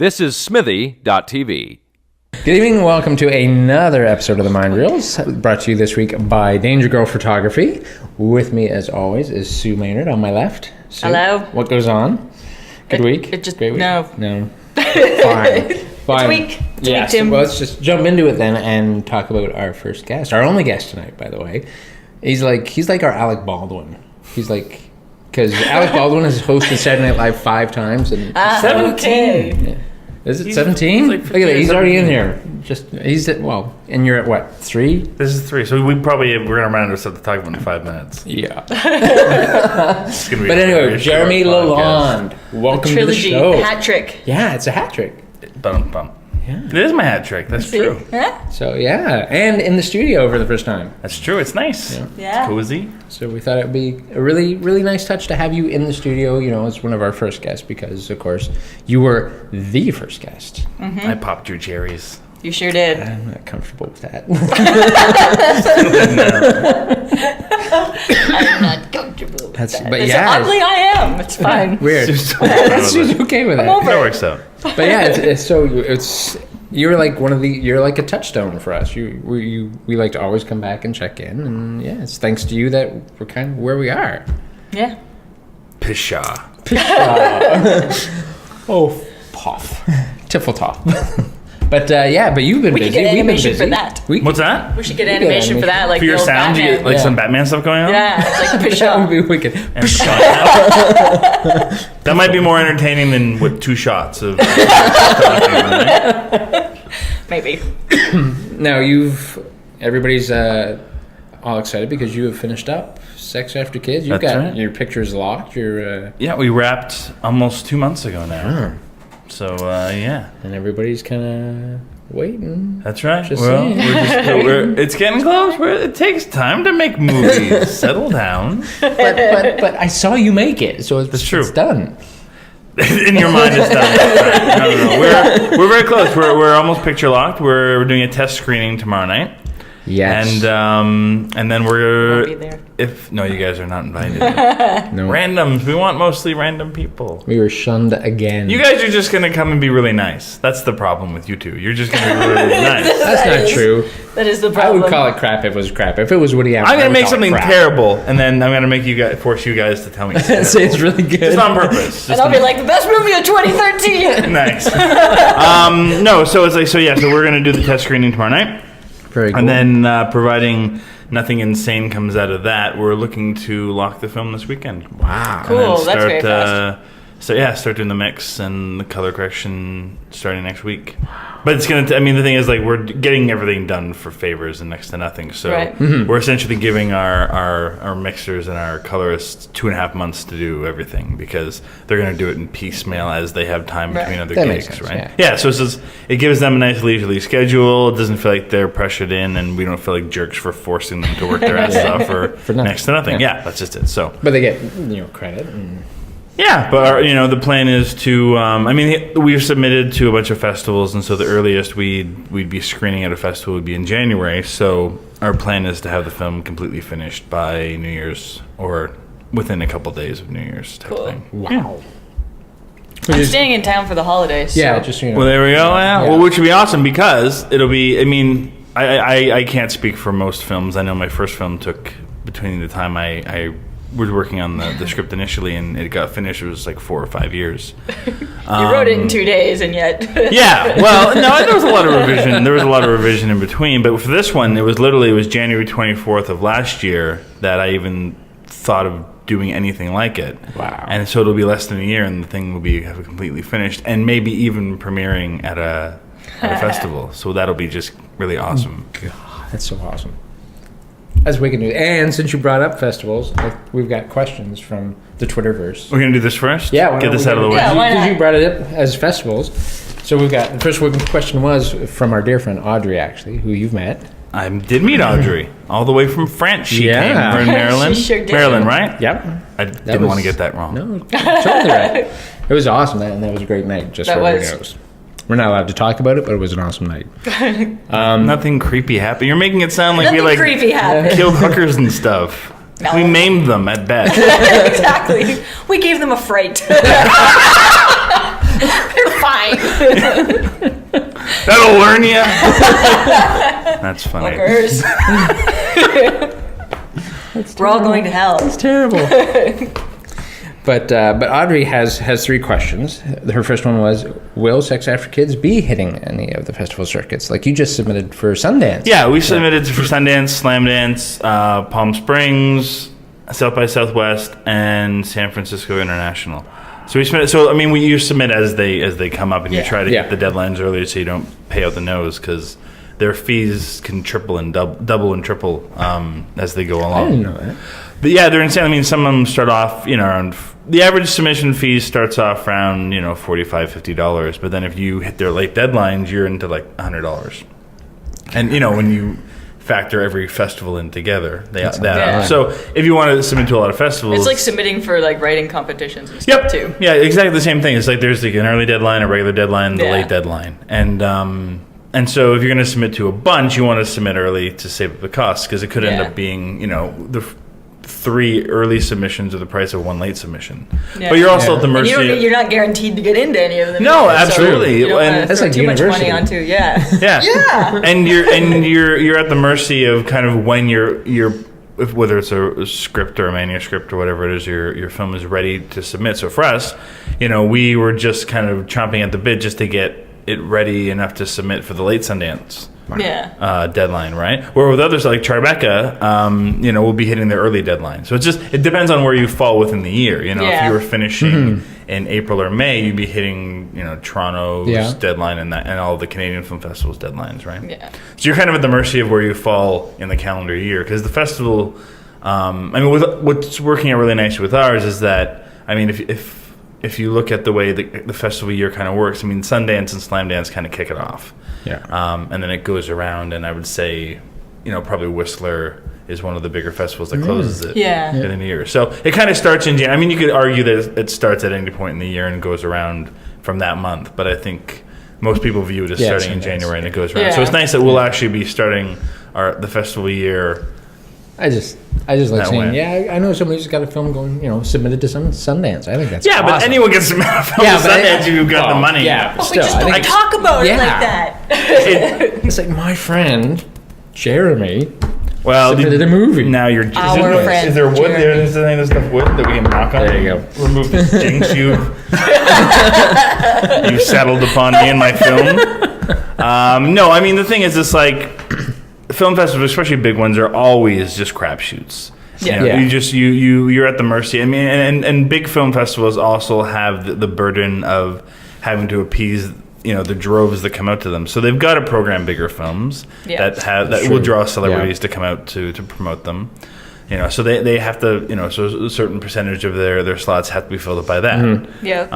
This is Smithy.tv. Good evening and welcome to another episode of the Mind Reels, brought to you this week by Danger Girl Photography. With me, as always, is Sue Maynard on my left. Sue, hello. What goes on? Good week? Great week? No. Fine. It's week. Yes. Tim. Well, let's just jump into it then and talk about our first guest. Our only guest tonight, by the way. He's like our Alec Baldwin. Because Alec Baldwin has hosted Saturday Night Live 5 times. And 17. Yeah. Is it 17? Like Look at that. He's already in here. And you're at what, 3? This is 3. So we're going to run out of stuff to talk about in 5 minutes. Yeah. But anyway, Jeremy LaLonde, welcome to the show. The hat trick. Yeah, it's a hat trick. Bum. Yeah. It is my hat trick. That's true. Yeah. So, yeah. And in the studio for the first time. That's true. It's nice. Yeah. It's cozy. So we thought it would be a really, really nice touch to have you in the studio, as one of our first guests because, of course, you were the first guest. Mm-hmm. I popped your cherries. You sure did. I'm not comfortable with that. I'm not comfortable with that. But As yeah. oddly I am. It's fine. Weird. She's She's okay with that. over That works out. But yeah, you're like you're like a touchstone for us. We like to always come back and check in, and yeah, it's thanks to you that we're kind of where we are. Yeah. Pshaw. Oh, puff, tiffle top. But but you've been We busy. could get We've been animation busy. for that. What's that? We should get animation for that, like For your the old sound, you Batman. get like some Batman stuff going on? Yeah, it's like That would be Pshaw. wicked. And that might be more entertaining than with 2 shots of. Maybe. Now everybody's all excited because you have finished up Sex After Kids. You've That's got right. your pictures locked. Yeah, we wrapped almost 2 months ago now. So, yeah. And everybody's kind of waiting. That's right. Just well, saying. it's getting close. It takes time to make movies. Settle down. But I saw you make it, so it's true. It's done. In your mind, it's done. No. We're very close. We're almost picture locked. We're doing a test screening tomorrow night. Yes. And then we're. I'll be there. You guys are not invited. No. Randoms. We want mostly random people. We were shunned again. You guys are just gonna come and be really nice. That's the problem with you two. You're just gonna be really nice. That's not true. That is the I problem. would call it crap if it was crap. If it was Woody Allen, I'm I gonna would make call it something crap. terrible, and then I'm gonna force you guys to tell me. Say it's really good. Just on purpose. And I'll be like, the best movie of 2013. Nice. No, so it's like so we're gonna do the test screening tomorrow night, Very cool. and then providing nothing insane comes out of that, we're looking to lock the film this weekend. Wow. Cool. And then That's very fast. Start doing the mix and the color correction starting next week. But it's gonna. The thing is, like, we're getting everything done for favors and next to nothing. So Right. we're essentially giving our mixers and our colorists 2.5 months to do everything because they're gonna do it in piecemeal as they have time Right. between other That makes gigs, sense, right? yeah. So it gives them a nice leisurely schedule. It doesn't feel like they're pressured in, and we don't feel like jerks for forcing them to work their asses off for nothing. next to nothing. Yeah. Yeah, that's just it. So. But they get credit. And Yeah, but the plan is to. We've submitted to a bunch of festivals, and so the earliest we'd be screening at a festival would be in January. So our plan is to have the film completely finished by New Year's or within a couple days of New Year's type Cool. thing. wow. I'm staying in town for the holidays. Yeah, so. just Well, there we go. Yeah. Yeah. Well, which would be awesome because it'll be. I can't speak for most films. I know my first film took between the time I was working on the script initially and it got finished. It was like 4 or 5 years. You wrote it in 2 days, and yet. Yeah, well, no, there was a lot of revision. There was a lot of revision in between, but for this one, it was January 24th of last year that I even thought of doing anything like it. Wow. And so it'll be less than a year, and the thing will be completely finished, and maybe even premiering at a festival. So that'll be just really awesome. God, that's so awesome. That's wicked news. And since you brought up festivals, we've got questions from the Twitterverse. We're gonna do this first. Yeah, get this out of the way. Yeah, why not? Because you brought it up as festivals. So we've got the first question was from our dear friend Audrey, actually, who you've met. I did meet Audrey all the way from France. She Yeah. came. We're in Maryland. She sure did. Maryland, right? Yep. I didn't want to get that wrong. No, totally right. It was awesome, and that was a great night. Just That so everybody was. knows. We're not allowed to talk about it, but it was an awesome night. Nothing creepy happened. You're making it sound like we Nothing creepy happened. killed hookers and stuff. No. We maimed them at best. Exactly. We gave them a fright. Fine. That'll learn you. That's funny. Fuckers. We're all going to hell. It's terrible. But Audrey has 3 questions. Her first one was, will Sex After Kids be hitting any of the festival circuits? Like you just submitted for Sundance. Yeah, we submitted for Sundance, Slam Dance, Palm Springs, South by Southwest, and San Francisco International. So we submit. So I mean, you submit as they come up, and you try to get the deadlines earlier, so you don't pay out the nose, because their fees can triple and double and triple as they go along. I didn't know that. But yeah, they're insane. I mean, some of them start off, around the average submission fee starts off around $45, $50. But then if you hit their late deadlines, you're into like $100. And when you factor every festival in together, they add up. So if you want to submit to a lot of festivals, It's like submitting for like writing competitions and stuff too. Yeah, exactly the same thing. It's like there's like an early deadline, a regular deadline, the late deadline, and so if you're going to submit to a bunch, you want to submit early to save up the costs, because it could end up being the 3 early submissions are the price of 1 late submission. Yeah. But you're also at the mercy. And you're not guaranteed to get into any of them. No, absolutely. So you don't that's like too much university. money onto. Yeah. And you're at the mercy of kind of when whether it's a script or a manuscript or whatever it is, your film is ready to submit. So for us, we were just kind of chomping at the bit just to get it ready enough to submit for the late Sundance deadline, right? Where with others like Tribeca, we'll be hitting their early deadline. So it depends on where you fall within the year. If you were finishing in April or May, you'd be hitting Toronto's deadline and all the Canadian film festivals deadlines, right? Yeah. So you're kind of at the mercy of where you fall in the calendar year, because the festival. What's working out really nicely with ours is that if you look at the way the festival year kind of works, Sundance and Slam Dance kind of kick it off. Yeah. And then it goes around, and I would say, probably Whistler is one of the bigger festivals that closes it in the year. So it kind of starts in January. You could argue that it starts at any point in the year and goes around from that month, but I think most people view it as starting in January and it goes around. Yeah. So it's nice that we'll actually be starting the festival year. I just like saying, I know somebody who's got a film going, submitted to Sundance. I think that's awesome. But anyone can submit a film to Sundance if you've got the money. Yeah, but still, we just don't talk about it like that. It's like my friend Jeremy submitted a movie. Now you're our friend. Is there wood there? Is there any stuff wood that we can knock on? There you go. Remove the jinx you've settled upon me in my film. No, the thing is, it's like film festivals, especially big ones, are always just crapshoots. You're at the mercy. And big film festivals also have the burden of having to appease the droves that come out to them. So they've got to program bigger films that will draw celebrities to come out to promote them. So they have to, so a certain percentage of their slots have to be filled up by that. Mm-hmm. Yeah.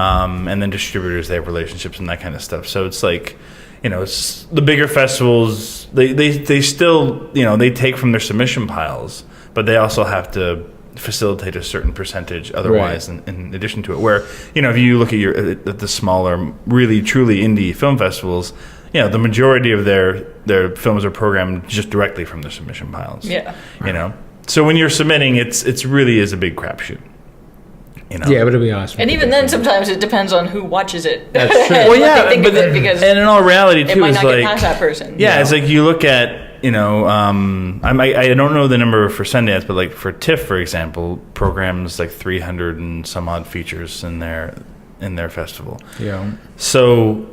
And then distributors, they have relationships and that kind of stuff. So it's like, it's the bigger festivals, they still, they take from their submission piles, but they also have to facilitate a certain percentage otherwise in addition to it. Where, if you look at the smaller, really, truly indie film festivals, the majority of their films are programmed just directly from their submission piles. Yeah. So when you're submitting, it's really is a big crapshoot. Yeah, but it'd be awesome. And even then, sometimes it depends on who watches it. That's true. Well, yeah, because and in all reality, too, it might is not like get past that person. Yeah, it's like you look at, I don't know the number for Sundance, but like for TIFF, for example, programs like 300 and some odd features in their festival. Yeah. So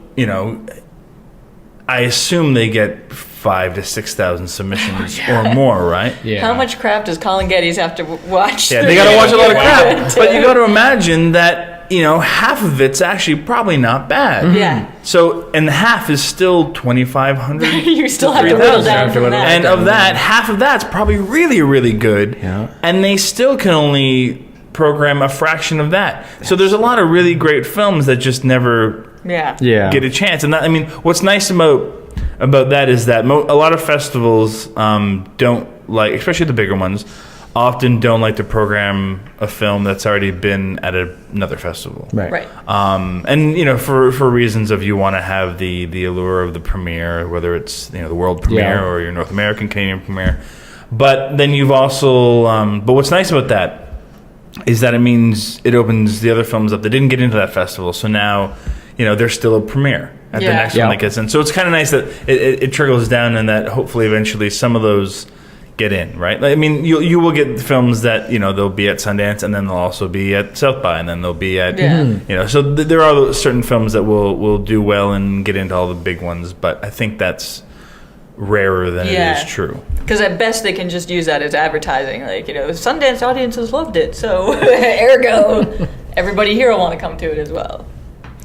I assume they get 5,000 to 6,000 submissions or more, right? Yeah. How much crap does Colin Geddes have to watch? Yeah, they got to watch a lot of crap. But you got to imagine that half of it's actually probably not bad. Mm-hmm. Yeah. So, and half is still 2,500. You still have to whittle down from that. And of that, half of that's probably really, really good. Yeah. And they still can only program a fraction of that. So there's a lot of really great films that just never get a chance. And that, what's nice about that is that a lot of festivals don't like, especially the bigger ones, often don't like to program a film that's already been at another festival. Right. And for reasons of you want to have the allure of the premiere, whether it's the world premiere or your North American, Canadian premiere. But then you've also but what's nice about that is that it means it opens the other films up that didn't get into that festival. So now there's still a premiere at the Yeah. next one that gets in. So it's kind of nice that it trickles down, and that hopefully eventually some of those get in, right? I mean, you will get films that they'll be at Sundance, and then they'll also be at South by, and then they'll be at so there are certain films that will do well and get into all the big ones, but I think that's rarer than it is true. Because at best they can just use that as advertising. Like, Sundance audiences loved it, so ergo, everybody here will want to come to it as well.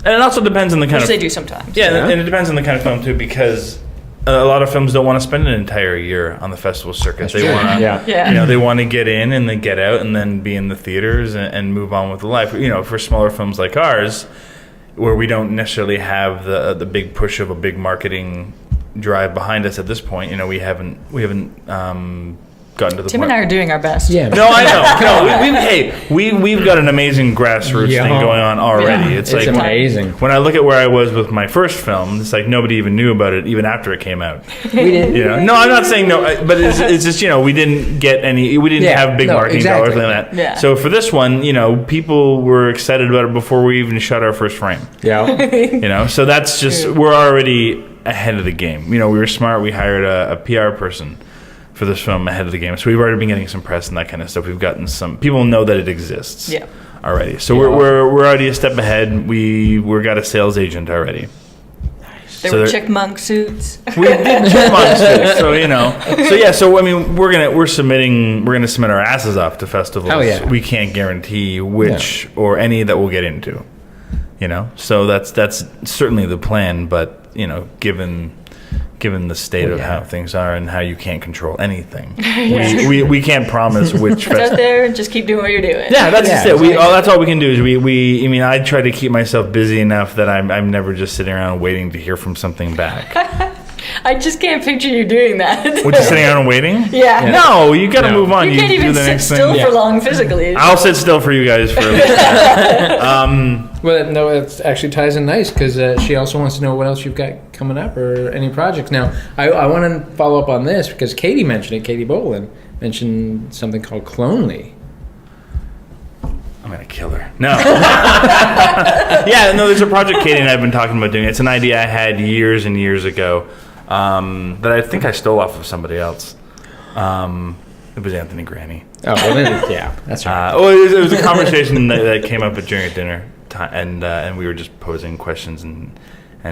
And it also depends on the kind Which of... they do sometimes. Yeah, and it depends on the kind of film, too, because a lot of films don't want to spend an entire year on the festival circuit. They want to, they want to get in and then get out and then be in the theaters and move on with the life. For smaller films like ours, where we don't necessarily have the big push of a big marketing drive behind us at this point, we haven't gotten to the Tim point. and I are doing our best. Yeah. No, I know. We've got an amazing grassroots thing going on already. Yeah. It's It's like amazing. when I look at where I was with my first film, it's like nobody even knew about it even after it came out. We didn't. No, I'm not saying no, but it's just we didn't get any. We didn't have big marketing dollars like that. Yeah. So for this one, people were excited about it before we even shot our first frame. Yeah. So that's just we're already ahead of the game. We were smart. We hired a PR person for this film ahead of the game, so we've already been getting some press and that kind of stuff. We've gotten some people know that it exists already, so we're already a step ahead. We're got a sales agent already. There were chickmunk suits. We did chickmunk suits, so I mean we're gonna submit our asses off to festivals. Oh, yeah. We can't guarantee which or any that we'll get into, so that's certainly the plan, but given the state of how things are and how you can't control anything, we can't promise which Get out there and just keep doing what you're doing. Yeah, that's just it. That's all we can do is I try to keep myself busy enough that I'm never just sitting around waiting to hear from something back. I just can't picture you doing that. We're just sitting around and waiting? Yeah. No, you got to move on. You can't even do the sit next still thing. for long physically. I'll sit still for you guys for a little bit. Well, no, it actually ties in nice because she also wants to know what else you've got coming up or any projects. Now, I want to follow up on this because Katie mentioned it. Katie Boland mentioned something called Clonely. I'm going to kill her. No. There's a project Katie and I have been talking about doing. It's an idea I had years and years ago that I think I stole off of somebody else. It was Anthony Granny. Oh, well, then, yeah, that's right. It was a conversation that came up during a dinner time, and we were just posing questions, and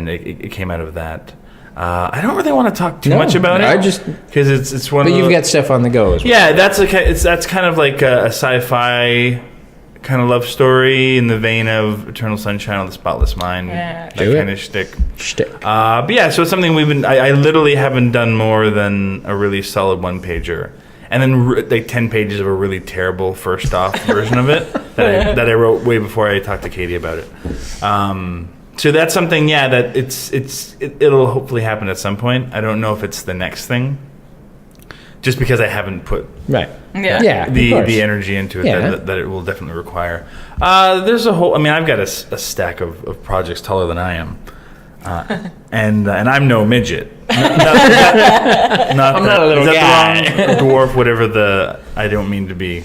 it came out of that. I don't really want to talk too much about it. I just because it's one. But of you've got stuff on the go as well. Yeah, that's kind of like a sci-fi kind of love story in the vein of Eternal Sunshine of the Spotless Mind, that kind of shtick. But yeah, so it's something I literally haven't done more than a really solid one-pager. And then like 10 pages of a really terrible first off version of it that I wrote way before I talked to Katie about it. So that's something, that it'll hopefully happen at some point. I don't know if it's the next thing, just because I haven't put the energy into it that it will definitely require. There's a whole. I mean, I've got a stack of projects taller than I am. And I'm no midget. I'm not a little guy. The wrong dwarf, whatever I don't mean to be.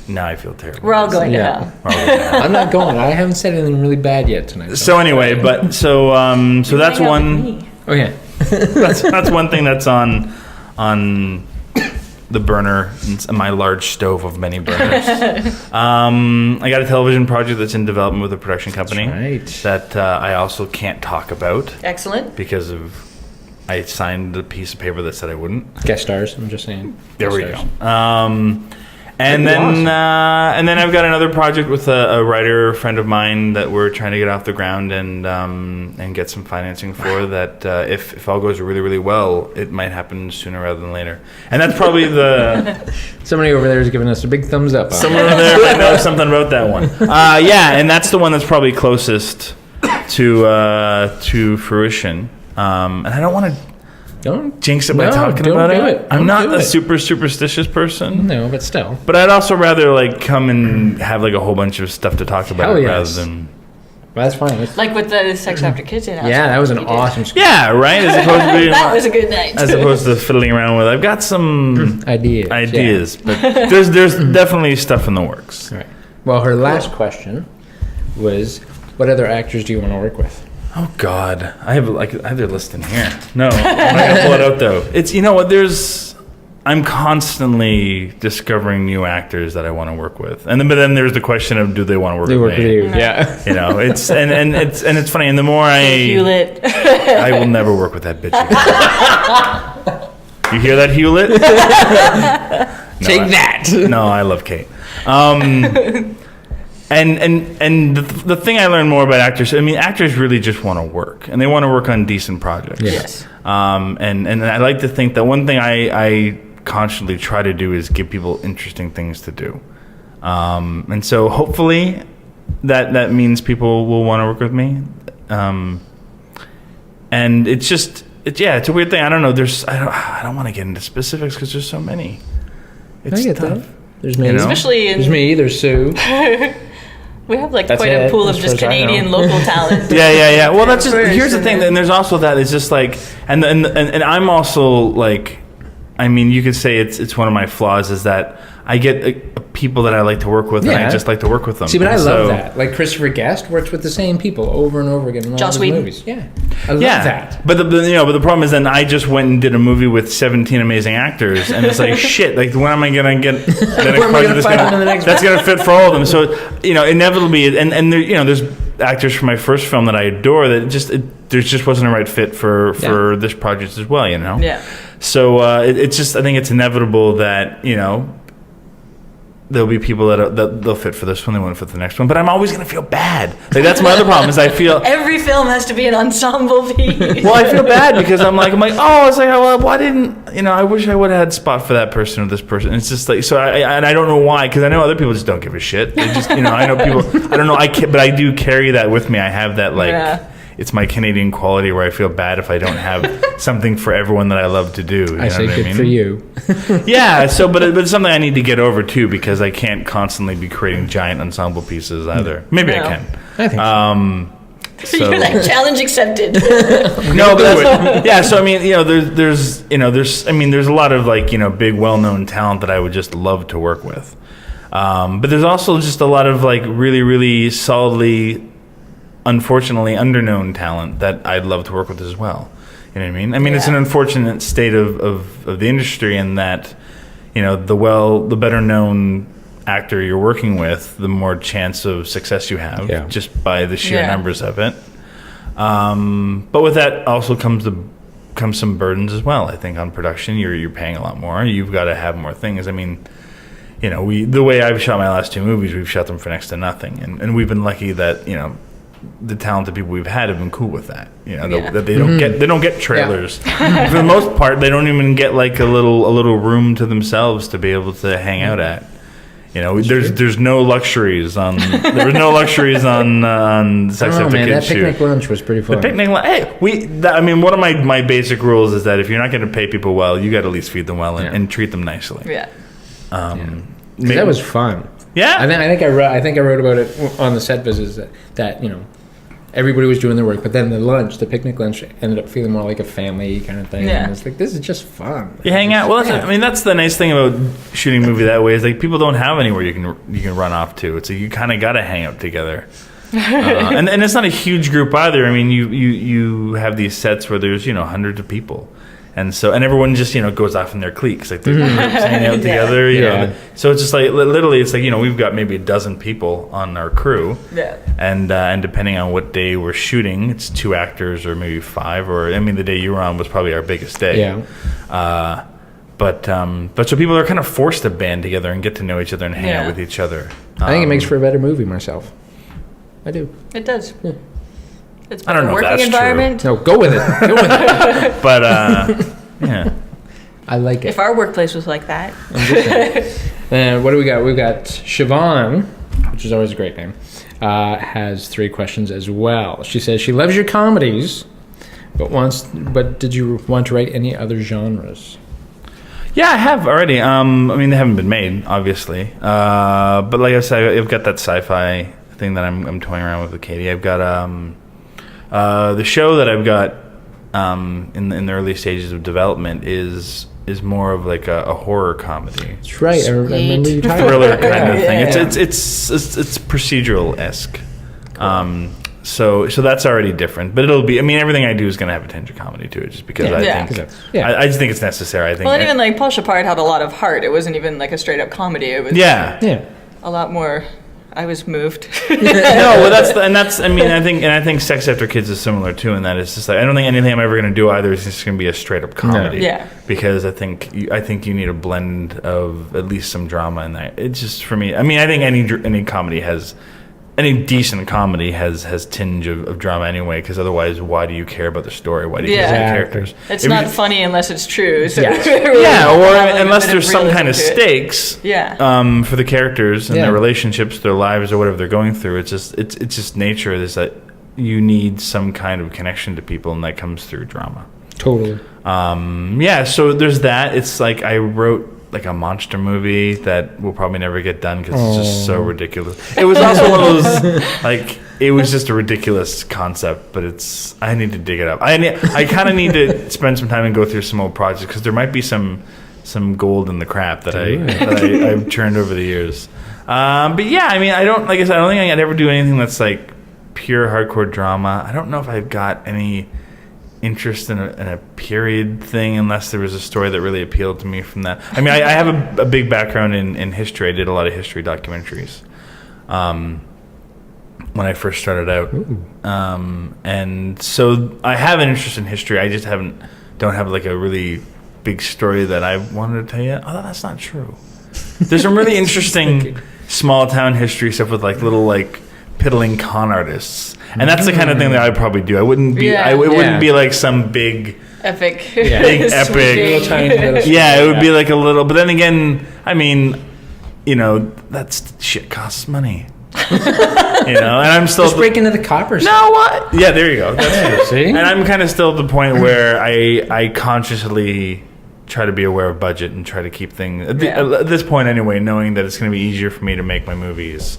Now I feel terrible. We're all going to hell. I'm not going. I haven't said anything really bad yet tonight. So anyway, so that's one. Okay. that's one thing that's on the burner, my large stove of many burners. I got a television project that's in development with a production company that I also can't talk about. Excellent. Because I signed a piece of paper that said I wouldn't. Guest stars, I'm just saying. There we go. And then I've got another project with a writer friend of mine that we're trying to get off the ground and get some financing for. That if all goes really, really well, it might happen sooner rather than later. And that's probably somebody over there is giving us a big thumbs up. Someone over there knows something about that one. And that's the one that's probably closest to fruition. And I don't want to. Don't jinx it by talking about it. I'm not a super superstitious person. No, but still. But I'd also rather come and have a whole bunch of stuff to talk about rather than. Well, that's fine. Like with the Sex After Kids announcement. Yeah, that was an awesome. Yeah, right. As opposed to that was a good night. As opposed to fiddling around with. I've got some ideas, but there's definitely stuff in the works. All right. Well, her last question was, what other actors do you want to work with? Oh God, I have their list in here. No, I'm not gonna pull it out though. It's you know what I'm constantly discovering new actors that I want to work with, but then there's the question of do they want to work with me? you, yeah. You know, it's it's funny, and the more Hewlett. I will never work with that bitch again. You hear that, Hewlett? Take that. No, I love Kate. And the thing I learned more about actors, I mean, actors really just want to work, and they want to work on decent projects. Yes. And I like to think that one thing I constantly try to do is give people interesting things to do. And so hopefully that means people will want to work with me. And it's a weird thing. I don't know. I don't want to get into specifics because there's so many. It's I get tough. that. There's me. Especially in... There's me. There's Sue. We have That's quite it, a pool of as just far as I know. Canadian local talent. Yeah. Well, that's just First, here's the and thing, then- and there's also that it's just like, and I'm also like, I mean, you could say it's one of my flaws is that I get people that I like to work with, and Yeah. I just like to work with them. See, but I And love so- that. Like Christopher Guest works with the same people over and over again in all Joss his Whedon. movies. Yeah, I love that. But the problem is then I just went and did a movie with 17 amazing actors, and it's like shit. Like when am I gonna get the next Where am I project gonna find them in the next that's gonna fit for all of them? So inevitably, and there, there's actors from my first film that I adore that there just wasn't a right fit for this project as well. Yeah. So it's just I think it's inevitable that there'll be people that they'll fit for this one, they won't fit the next one. But I'm always going to feel bad. Like that's my other problem is I feel Every film has to be an ensemble piece. well, I feel bad because I'm like oh, it's like well, why didn't I wish I would have had spot for that person or this person. It's just like so I don't know why because I know other people just don't give a shit. They just I know people I don't know but I do carry that with me. I have that Yeah. It's my Canadian quality where I feel bad if I don't have something for everyone that I love to do. You I know say what good I mean? for you. Yeah, so but it's something I need to get over too because I can't constantly be creating giant ensemble pieces either. Maybe I No. can. I think so. So You're like, challenge accepted. no, but that's, yeah. So I mean, there's a lot of big, well-known talent that I would just love to work with. But there's also just a lot of really, really solidly, unfortunately, underknown talent that I'd love to work with as well. You know what I mean? I mean, it's an Yeah. unfortunate state of the industry in that, the better known actor you're working with, the more chance of success you have just by the sheer Yeah. numbers of it. But with that also comes some burdens as well. I think on production, you're paying a lot more. You've got to have more things. I mean, the way I've shot my last two movies, we've shot them for next to nothing, and we've been lucky that the talented people we've had have been cool with that. That they don't get trailers. For the most part, they don't even get a little room to themselves to be able to hang out at. There's no luxuries on there was no luxuries on Sex After man, that Kids picnic shoot. lunch was pretty fun. The picnic one of my basic rules is that if you're not going to pay people well, you got to at least feed them well and treat them nicely. Yeah. 'Cause that was fun. Yeah. I think I wrote about it on the set visits that everybody was doing their work, but then the picnic lunch ended up feeling more like a family kind of thing. Yeah. And it's like this is just fun. You hang out. Well, that's the nice thing about shooting a movie that way is people don't have anywhere you can run off to. It's you kind of got to hang out together. And it's not a huge group either. I mean, you have these sets where there's hundreds of people. And everyone just goes off in their cliques, they're groups hanging out together. You know, so it's just literally, it's we've got maybe a dozen people on our crew. Yeah. And depending on what day we're shooting, it's 2 actors or maybe 5. Or the day you were on was probably our biggest day. Yeah. But so people are kind of forced to band together and get to know each other and hang out with each other. I think it makes for a better movie myself. I do. It does. It's I don't know if working that's true. environment. No, go with it. Go with it. But yeah. I like it. If our workplace was like that. What do we got? We've got Siobhan, which is always a great name, has 3 questions as well. She says she loves your comedies, but did you want to write any other genres? Yeah, I have already. I mean, they haven't been made, obviously. But like I said, I've got that sci-fi thing that I'm toying around with Katie. I've got the show that I've got in the early stages of development is more of a horror comedy. That's right. I remember you talking Thriller about kind of thing. Yeah. It's procedural-esque. So that's already different, but it'll be. I mean, everything I do is going to have a tinge of comedy to it, just because Yeah. I just think it's necessary. I think. Well, and even like Paul Shepard had a lot of heart. It wasn't even like a straight up comedy. It was Yeah. a lot more. I was moved. No, well, I think Sex After Kids is similar too, in that it's just like I don't think anything I'm ever going to do either is just going to be a straight up comedy. No. Yeah. Because I think you need a blend of at least some drama in that. It's just for me. I mean, I think any comedy has. Any decent comedy has tinge of drama anyway, because otherwise, why do you care about the story? Why do you care about the characters? It's not funny unless it's true. So or unless there's some kind of stakes. Yeah. For the characters and their relationships, their lives, or whatever they're going through. It's just nature. Is that you need some kind of connection to people, and that comes through drama. Totally. So there's that. It's like I wrote like a monster movie that will probably never get done because it's just so ridiculous. It was also one of those like it was just a ridiculous concept, but I need to dig it up. I kind of need to spend some time and go through some old projects because there might be some gold in the crap that I've churned over the years. But yeah, I mean, I don't think I'd ever do anything that's like pure hardcore drama. I don't know if I've got any interest in a period thing unless there was a story that really appealed to me from that. I mean, I have a big background in history. I did a lot of history documentaries when I first started out. And so I have an interest in history. I just don't have like a really big story that I wanted to tell you. Although that's not true. There's some really interesting small town history stuff with like little like piddling con artists. And that's the kind of thing that I'd probably do. I wouldn't be. It wouldn't be like some big epic. Big epic. Yeah, it would be like a little. But then again, I mean, that's shit costs money. And I'm still just break into the coppers. No, what? Yeah, there you go. That's see, and I'm kind of still at the point where I consciously try to be aware of budget and try to keep things at this point anyway, knowing that it's going to be easier for me to make my movies.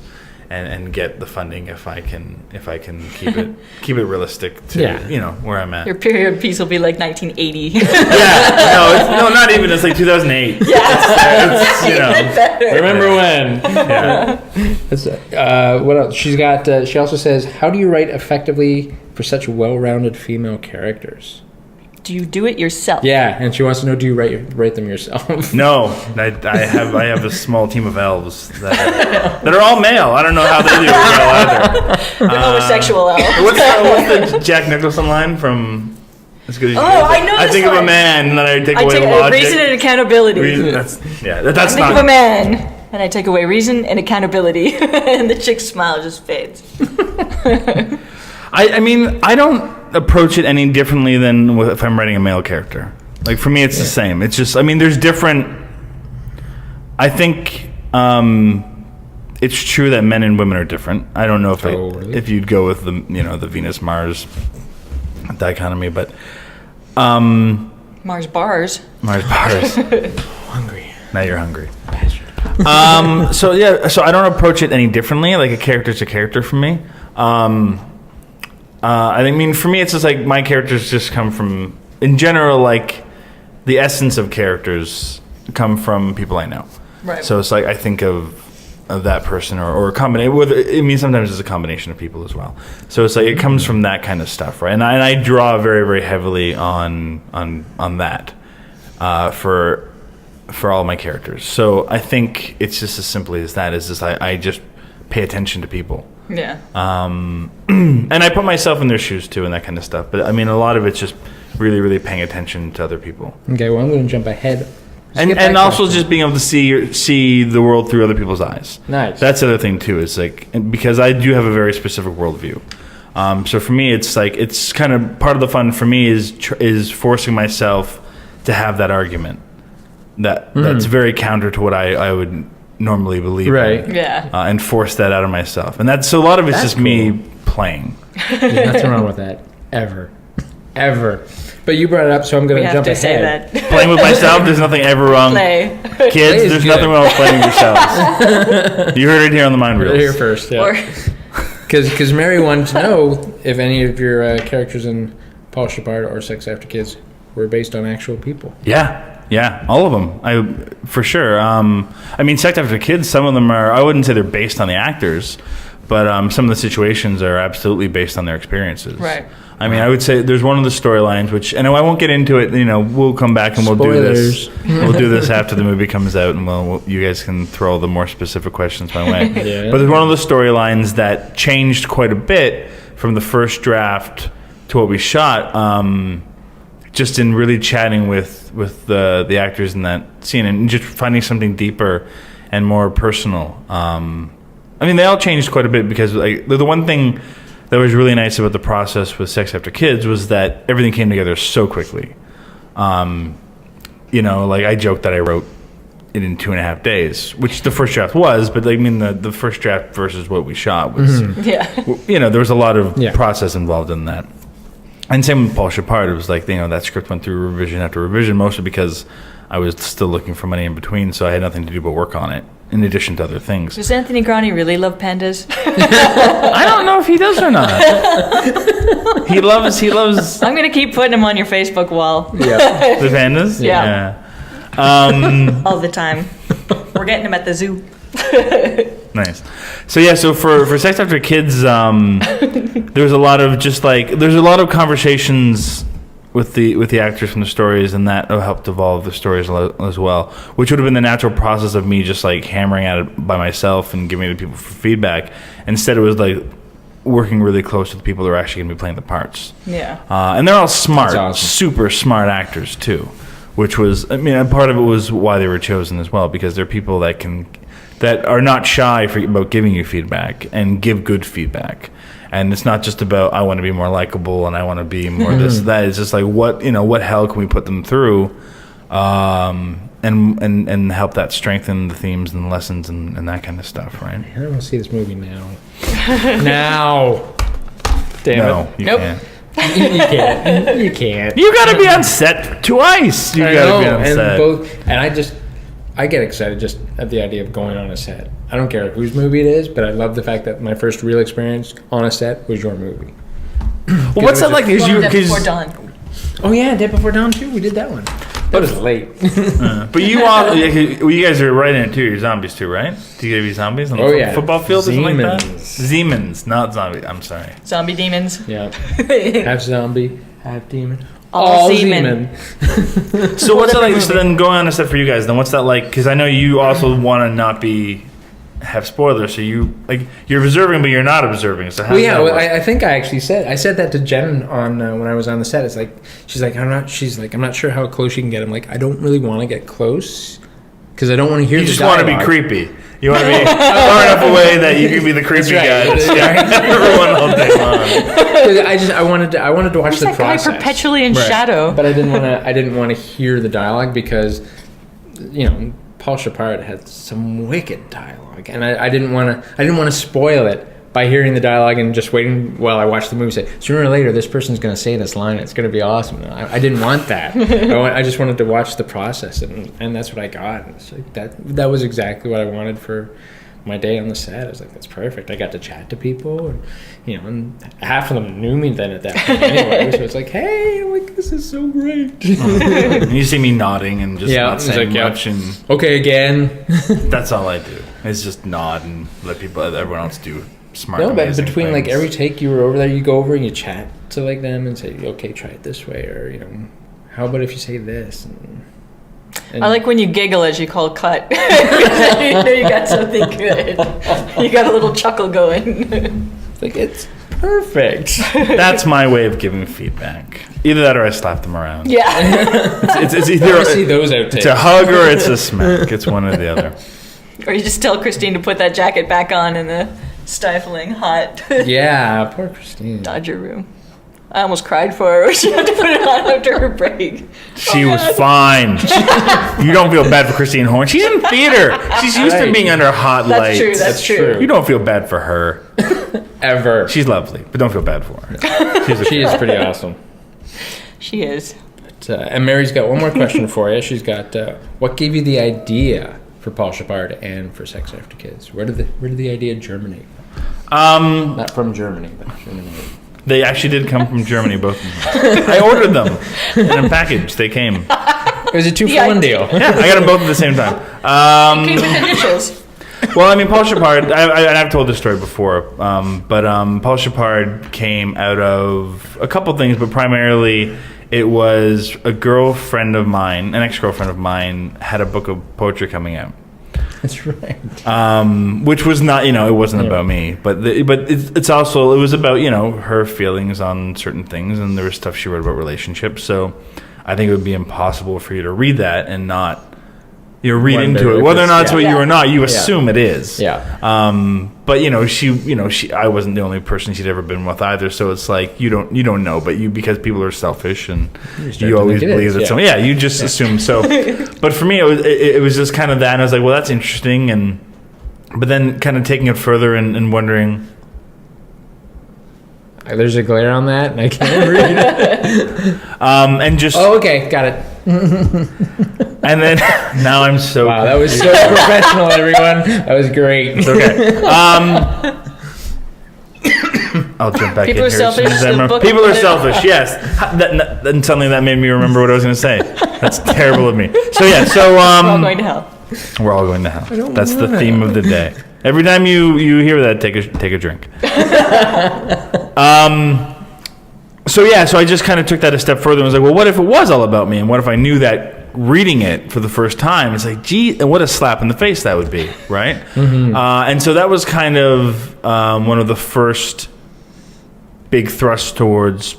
And get the funding if I can keep it realistic to where I'm at. Your period piece will be like 1980. No, not even. It's like 2008. Remember when? What else? She's got. She also says, "How do you write effectively for such well-rounded female characters?" Do you do it yourself? Yeah, and she wants to know, do you write them yourself? No, I have a small team of elves that are all male. I don't know how they do it well either. The homosexual elf. What's the Jack Nicholson line from As Good as You Get? I know. I think of a man, and then I take away logic. Reason and accountability. That's I think of a man, and I take away reason and accountability, and the chick's smile just fades. I mean, I don't approach it any differently than if I'm writing a male character. Like, for me, it's the same. It's just, I mean, there's different... I think it's true that men and women are different. I don't know if you'd go with the Venus-Mars dichotomy, but... Mars bars. Hungry. Now you're hungry. So I don't approach it any differently. Like, a character's a character for me. I mean, for me, it's just like my characters just come from, in general, like the essence of characters come from people I know. Right. So it's like I think of that person or a combination. I mean, sometimes it's a combination of people as well. So it's like it comes from that kind of stuff, right? And I draw very, very heavily on that for all my characters. So I think it's just as simply as that. Is just I just pay attention to people. Yeah. And I put myself in their shoes too, and that kind of stuff. But I mean, a lot of it's just really, really paying attention to other people. Okay, well, I'm going to jump ahead. And also just being able to see the world through other people's eyes. Nice. That's the other thing too. Is like, because I do have a very specific worldview. So for me, it's like it's kind of part of the fun for me is forcing myself to have that argument that's very counter to what I would normally believe in. Yeah. And force that out of myself. And so a lot of it's just cool. Me playing. There's nothing wrong with that. Ever. But you brought it up, so I'm going to jump ahead. Say that. Playing with myself, there's nothing ever wrong. Play. Kids, there's nothing wrong with playing yourselves. You heard it here on the Mind Reels. Here first, yeah. Because Mary wanted to know if any of your characters in Paul Shepard or Sex After Kids were based on actual people. Yeah, all of them. For sure. I mean, Sex After Kids, some of them are, I wouldn't say they're based on the actors, but some of the situations are absolutely based on their experiences. Right. I mean, I would say there's one of the storylines, which, and I won't get into it, we'll come back and we'll do this. We'll do this after the movie comes out, and you guys can throw the more specific questions my way. Yeah. But there's one of the storylines that changed quite a bit from the first draft to what we shot, just in really chatting with the actors in that scene and just finding something deeper and more personal. I mean, they all changed quite a bit because the one thing that was really nice about the process with Sex After Kids was that everything came together so quickly. I joked that I wrote it in 2.5 days, which the first draft was, but the first draft versus what we shot was, there was a lot of process involved in that. And same with Paul Shepard. It was like, that script went through revision after revision, mostly because I was still looking for money in between, so I had nothing to do but work on it, in addition to other things. Does Anthony Grani really love pandas? I don't know if he does or not. He loves... I'm going to keep putting him on your Facebook wall. Yeah. The pandas? Yeah. All the time. We're getting him at the zoo. Nice. So for Sex After Kids, there's a lot of there's a lot of conversations with the actors from the stories, and that helped evolve the stories as well, which would have been the natural process of me just hammering at it by myself and giving it to people for feedback. Instead, it was working really close with the people that are actually going to be playing the parts. Yeah. And they're all smart, awesome. super smart actors too, which was, part of it was why they were chosen as well, because they're people that are not shy about giving you feedback and give good feedback. And it's not just about, I want to be more likable and I want to be more this, that. It's just what hell can we put them through, and help that strengthen the themes and the lessons and that kind of stuff, right? I don't want to see this movie now. Now. Damn it. You Nope. can't. You can't. You can't. You got to be on set twice. You got to be on set. And I get excited just at the idea of going on a set. I don't care whose movie it is, but I love the fact that my first real experience on a set was your movie. Well, what's that like? Dead Before Dawn. Oh yeah, Dead Before Dawn too. We did that one. That was late. But you all, you guys are right in it too. You're zombies too, right? Do you guys be zombies on the football field or something like that? Zemans, not zombies. I'm sorry. Zombie demons. Yeah. Half zombie, half demon. All semen. So what's that like? So then going on a set for you guys, then what's that like? Because I know you also want to not have spoilers, so you're observing, but you're not observing. So how? I think I actually said that to Jen on when I was on the set. It's like I'm not sure how close you can get. I'm like, I don't really want to get close because I don't want to hear. You the just dialogue. want to be creepy. You want to be far enough away that you can be the creepy guy that's staring at everyone all day long. I wanted to watch the process. Guy perpetually in shadow. But I didn't want to hear the dialogue because, Paul Shepard had some wicked dialogue, and I didn't want to spoil it by hearing the dialogue and just waiting while I watched the movie. Say sooner or later this person's going to say this line. It's going to be awesome. I didn't want that. I just wanted to watch the process, and that's what I got. And it's like that was exactly what I wanted for my day on the set. I was like, that's perfect. I got to chat to people, and half of them knew me then at that point anyway. So it's like, hey, this is so great. And you see me nodding and just not saying much, and okay again. That's all I do. Is just nod and let everyone else do smart. No, but between things. every take you were over there, you go over and you chat to them and say, okay, try it this way, or how about if you say this? And I like when you giggle as you call cut. You know you got something good. You got a little chuckle going. It's perfect. That's my way of giving feedback. Either that or I slap them around. Yeah. It's either see those outtakes. It's a hug or it's a smack. It's one or the other. Or you just tell Christine to put that jacket back on in the stifling hot Yeah, poor Christine. Dodger room. I almost cried for her. She had to put it on after her break. She was fine. You don't feel bad for Christine Horn. She's in theater. She's used to being under hot lights. True. That's true. You don't feel bad for her. Ever. She's lovely, but don't feel bad for her. She is pretty awesome. She is. And Mary's got one more question for you. She's got, what gave you the idea for Paul Shepard and for Sex After Kids? Where did the idea germinate from? Not from Germany, but germinate. They actually did come from Germany, both of them. I ordered them in a package. They came. It was a 2-for-1 deal. Yeah, I got them both at the same time. It came with initials. Well, I mean, Paul Shepard, I've told this story before, but Paul Shepard came out of a couple things, but primarily it was a girlfriend of mine, an ex-girlfriend of mine, had a book of poetry coming out. That's right. Which was not, it wasn't about me, but it's also, it was about, her feelings on certain things, and there was stuff she wrote about relationships. So I think it would be impossible for you to read that and not, read into it. Whether or not it's what you or not, you assume it is. Yeah. But she, I wasn't the only person she'd ever been with either. So it's like you don't know, but because people are selfish and you always believe that someone. Yeah, you just assume so. But for me, it was just kind of that, and I was like, well, that's interesting, but then kind of taking it further and wondering. There's a glare on that, and I can't read it. And just. Oh, okay, got it. And then now I'm so. Wow, that was so professional, everyone. That was great. It's okay. I'll jump back People in are here. selfish. People are selfish. Yes. And suddenly that made me remember what I was going to say. That's terrible of me. So yeah. So We're all going to hell. we're all going to hell. That's the theme of the day. Every time you hear that, take a drink. So I just kind of took that a step further and was like, well, what if it was all about me? And what if I knew that reading it for the first time? It's like, gee, and what a slap in the face that would be, right? Mm-hmm. And so that was kind of one of the first big thrusts towards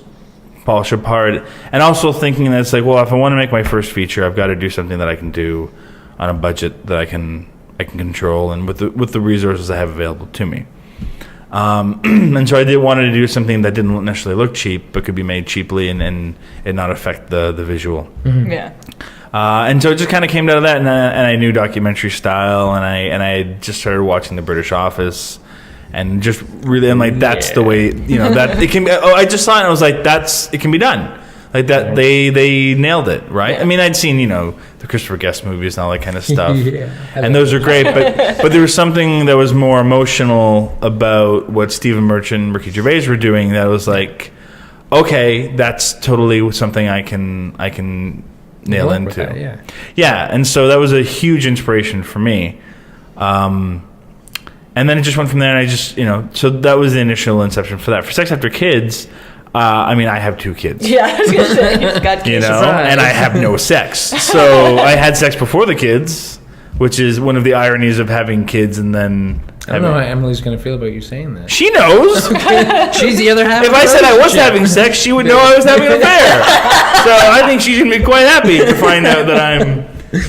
Paul Shepard. And also thinking that it's like, well, if I want to make my first feature, I've got to do something that I can do on a budget that I can control and with the resources I have available to me. And so I wanted to do something that didn't necessarily look cheap, but could be made cheaply and not affect the visual. Mm-hmm. Yeah. And so it just kind of came out of that, and I knew documentary style, and I just started watching The British Office, and just really, and like that's the way that it can be. Oh, I just saw it, and I was like, it can be done. Like that, they nailed it, right? Yeah. I mean, I'd seen the Christopher Guest movies and all that kind of stuff, Yeah. and those are great. But there was something that was more emotional about what Stephen Merchant and Ricky Gervais were doing. That was like, okay, that's totally something I can nail into. That, yeah. And so that was a huge inspiration for me. And then it just went from there, and I just so that was the initial inception for that. For Sex After Kids. I mean, I have 2 kids. Yeah, I was gonna say he's got kids. And I have no sex. So I had sex before the kids, which is one of the ironies of having kids and then. I don't know how Emily's going to feel about you saying that. She knows. She's the other half. If I said I was having sex, she would know I was having an affair. So I think she should be quite happy to find out that I'm.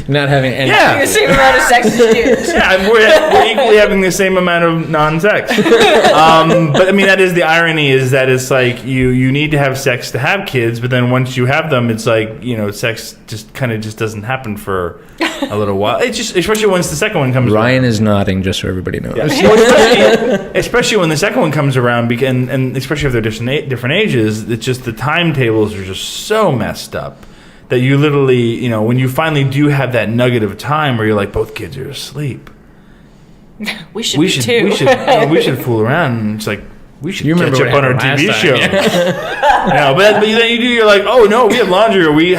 Not having any. The same amount of sex as you. Yeah, we're equally having the same amount of non-sex. But I mean, that is the irony, is that it's like you need to have sex to have kids, but then once you have them, it's like sex just doesn't happen for a little while. It's just, especially once the second one comes. Ryan is nodding, just so everybody knows. Yeah. Especially when the second one comes around, and especially if they're different ages, it's just the timetables are just so messed up. That you literally, when you finally do have that nugget of time where you're like, both kids are asleep. We should too. We should fool around. And it's like, we should catch up on our TV show. No, but then you do. You're like, oh no, we have laundry, or we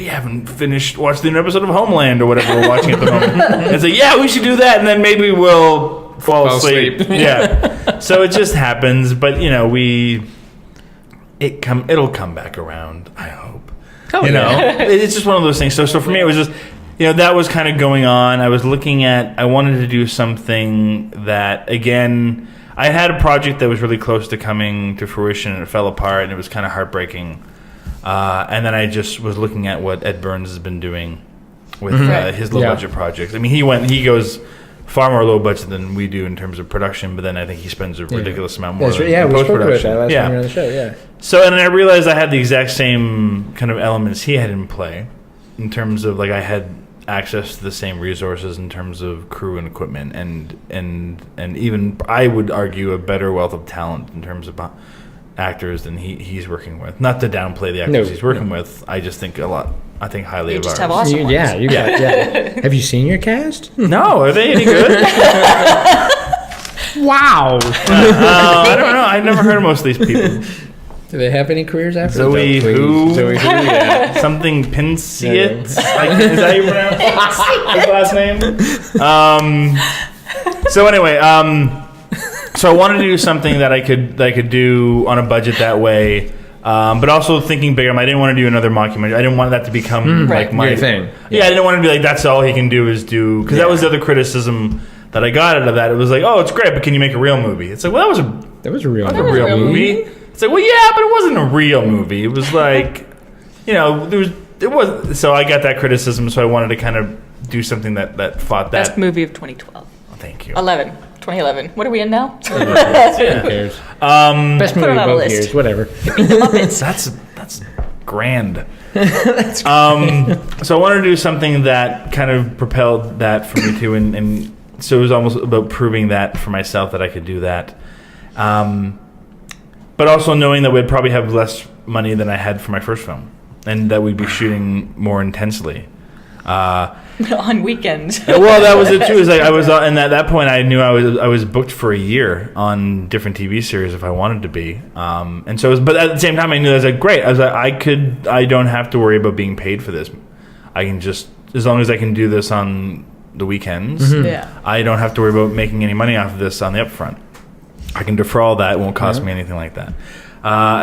haven't finished watching an episode of Homeland or whatever we're watching at the moment. And it's like, yeah, we should do that, and then maybe we'll fall asleep. Yeah. So it just happens, but it'll come back around. I hope. It's just one of those things. So for me, it was just, that was kind of going on. I wanted to do something that, again, I had a project that was really close to coming to fruition, and it fell apart, and it was kind of heartbreaking. And then I just was looking at what Ed Burns has been doing with his low-budget projects. I mean, he goes far more low budget than we do in terms of production, but then I think he spends a ridiculous amount more in post-production. We spoke about that last time you were on the show, So, and then I realized I had the exact same kind of elements he had in play, in terms of, like, I had access to the same resources in terms of crew and equipment, and even, I would argue, a better wealth of talent in terms of actors than he's working with. Not to downplay the actors he's working with, I just think highly of ours. You just have awesome ones. Have you seen your cast? No, are they any good? Wow. I don't know. I've never heard of most of these people. Do they have any careers after? Zoe Zoe who? Zoe who? Yeah. Something Pinciot. Is that how you pronounce his last name? So anyway, so I wanted to do something that I could do on a budget that way. But also thinking bigger, I didn't want to do another mockumentary. I didn't want that to become like my your thing. Yeah, I didn't want to be like that's all he can do is do because that was the other criticism that I got out of that. It was like, oh, it's great, but can you make a real movie? It's like, well, That was a real movie. It's like, well, yeah, but it wasn't a real movie. It was like, it was. So I got that criticism. So I wanted to kind of do something that fought that. Best movie of 2012. Oh, thank you. 2011. What are we in now? Who cares? Best movie it on a both list. years, whatever. The Muppets. That's grand. So I wanted to do something that kind of propelled that for me too, and so it was almost about proving that for myself that I could do that. But also knowing that we'd probably have less money than I had for my first film, and that we'd be shooting more intensely. On weekends. Well, that was it too. Is like I was, and at that point, I knew I was booked for a year on different TV series if I wanted to be. And so, but at the same time, I knew I was like, great. I was like, I don't have to worry about being paid for this. I can just, as long as I can do this on the weekends, I don't have to worry about making any money off of this on the upfront. I can defer all that. It won't cost me anything like that.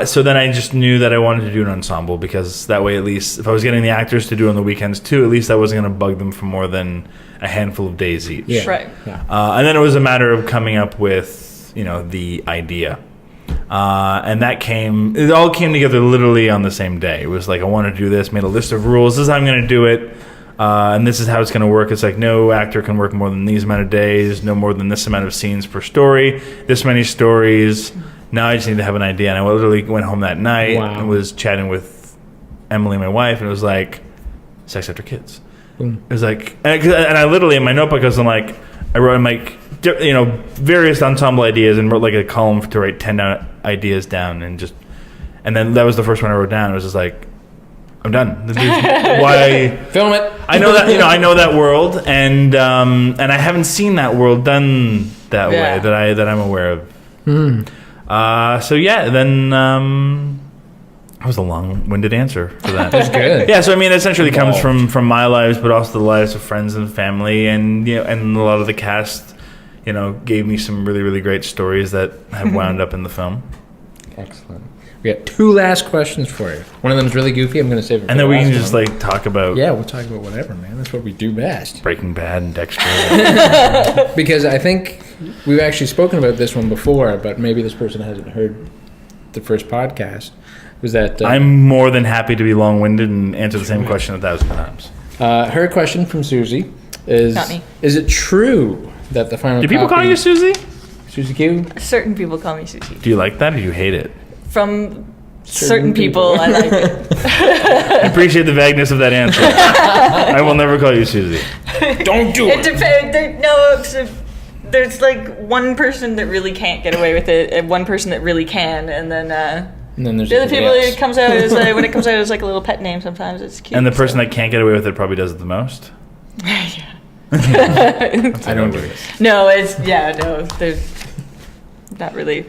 So then I just knew that I wanted to do an ensemble because that way, at least if I was getting the actors to do it on the weekends too, at least I wasn't going to bug them for more than a handful of days each. Yeah. Right. Yeah. And then it was a matter of coming up with, the idea. And it all came together literally on the same day. It was like, I want to do this, made a list of rules. This is how I'm going to do it. And this is how it's going to work. It's like no actor can work more than these amount of days, no more than this amount of scenes per story, this many stories. Now I just need to have an idea. And I literally went home that night and was chatting with Emily, my wife, and it was like, sex after kids. It was like, and I literally, in my notebook, I wrote like, various ensemble ideas and wrote like a column to write 10 ideas down and then that was the first one I wrote down. It was just like, I'm done. Why Film it. I know that I know that world, and I haven't seen that world done that way that I'm aware of. So yeah, then that was a long-winded answer for that. That's good. Yeah, so I mean, it essentially comes from my lives, but also the lives of friends and family, and and a lot of the cast, gave me some really, really great stories that have wound up in the film. Excellent. We got 2 last questions for you. One of them is really goofy. I'm going to save it for And then the we can last just one. talk about We'll talk about whatever, man. That's what we do best. Breaking Bad and Dexter. Because I think we've actually spoken about this one before, but maybe this person hasn't heard the first podcast. Was that I'm more than happy to be long-winded and answer the same question 1,000 times. her question from Susie is: Not me. Is it true that the final? Do people call you Susie? Susie Q? Certain people call me Susie. Do you like that or do you hate it? From certain people, I like it. I appreciate the vagueness of that answer. I will never call you Susie. Don't do It depends. There's like one person that really can't get away with it, and one person that really can, and then And then there's the other people. else. It comes out as like when it comes out as like a little pet name. Sometimes it's cute. And the person that can't get away with it probably does it the most. Yeah. I don't do this. No, there's not really.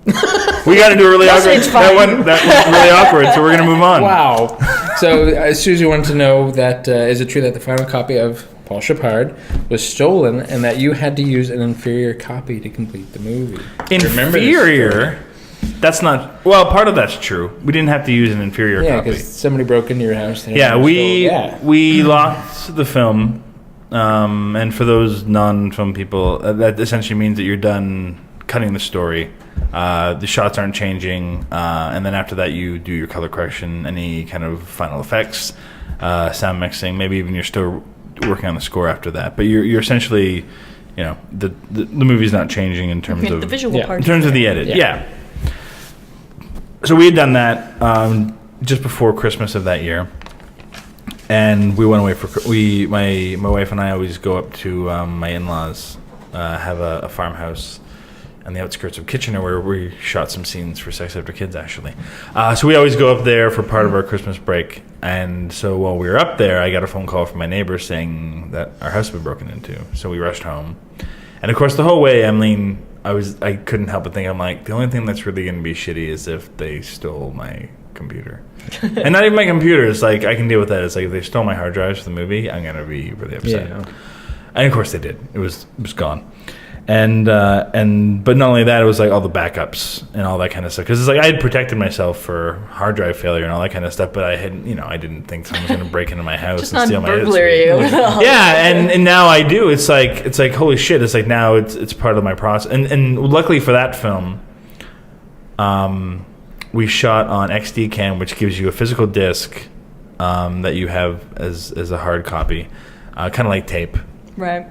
We got to do a really awkward. it's fine. That was really awkward. So we're gonna move on. Wow. So Susie wanted to know that is it true that the final copy of Paul Shepard was stolen and that you had to use an inferior copy to complete the movie? Remember this story? Inferior. That's not. Well, part of that's true. We didn't have to use an inferior Yeah, copy. because somebody broke into your house. And Yeah, stole- we locked the film, and for those non-film people, that essentially means that you're done cutting the story. The shots aren't changing, and then after that, you do your color correction, any kind of final effects, sound mixing. Maybe even you're still working on the score after that. But you're essentially, the movie's not changing in terms of The visual part. in terms of the edit. Yeah. Yeah. So we had done that just before Christmas of that year, and we went away my wife and I always go up to my in-laws, have a farmhouse on the outskirts of Kitchener where we shot some scenes for Sex After Kids actually. So we always go up there for part of our Christmas break, and so while we were up there, I got a phone call from my neighbor saying that our house had been broken into. So we rushed home, and of course the whole way, Emmeline I couldn't help but think, I'm like, the only thing that's really going to be shitty is if they stole my computer. And not even my computer. It's like, I can deal with that. It's like, if they stole my hard drives for the movie, I'm going to be really upset. Yeah. And of course they did. It was gone. And but not only that, it was like all the backups and all that kind of stuff. Because it's like I had protected myself for hard drive failure and all that kind of stuff, but I hadn't, I didn't think someone was going to break into my house Just and steal my edit burglary. suite. Yeah, and now I do. It's like holy shit. It's like now it's part of my process. And luckily for that film, we shot on XD Cam, which gives you a physical disc that you have as a hard copy, kind of like tape. Right.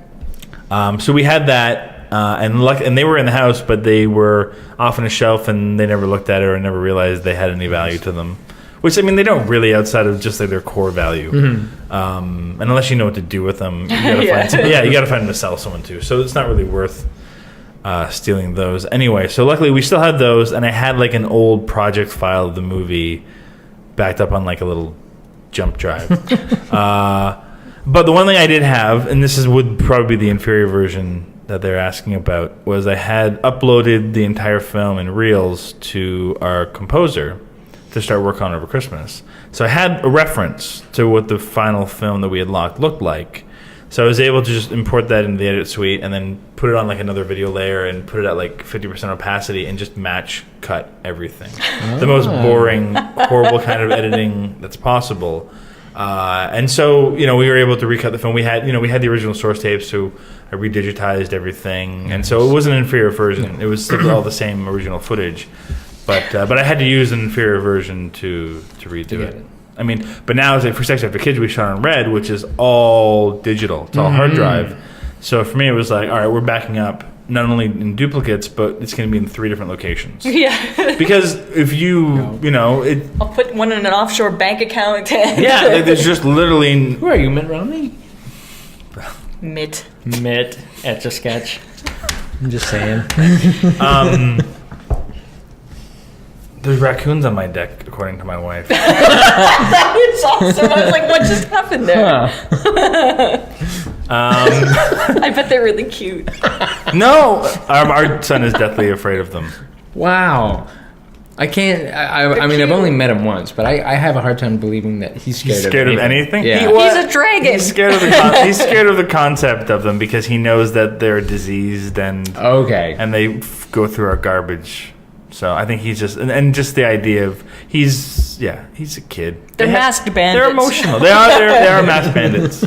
So we had that. And they were in the house, but they were off on a shelf, and they never looked at it or never realized they had any value to them. Which, I mean, they don't really, outside of just like their core value. Mm-hmm. And unless you know what to do with them, you gotta you got to find them to sell someone to. So it's not really worth stealing those. Anyway, so luckily we still had those, and I had like an old project file of the movie backed up on like a little jump drive. But the one thing I did have, and this would probably be the inferior version that they're asking about, was I had uploaded the entire film in reels to our composer to start work on over Christmas. So I had a reference to what the final film that we had locked looked like. So I was able to just import that into the edit suite and then put it on like another video layer and put it at like 50% opacity and just match cut everything. The most boring, horrible kind of editing that's possible. And so, we were able to recut the film. We had the original source tapes, so I redigitized everything, and so it was an inferior version. It was still all the same original footage, but I had to use an inferior version to redo it. I mean, but now it's like for Sex After Kids, we shot on Red, which is all digital. It's all hard drive. So for me, it was like, all right, we're backing up not only in duplicates, but it's going to be in 3 different locations. Yeah. Because if I'll put one in an offshore bank account. Yeah, there's just literally. Who are you, Mitt Romney? Mitt, Etch-a-Sketch. I'm just saying. There's raccoons on my deck, according to my wife. That was awesome. I was like, what just happened there? I bet they're really cute. No, our son is deathly afraid of them. Wow. I can't. I mean, I've only met him once, but I have a hard time believing that he's scared of anything. Yeah. He's a dragon. He's scared of the concept of them because he knows that they're diseased and they go through our garbage. So I think he's just and just the idea of he's a kid. They're masked bandits. They're emotional. They are masked bandits.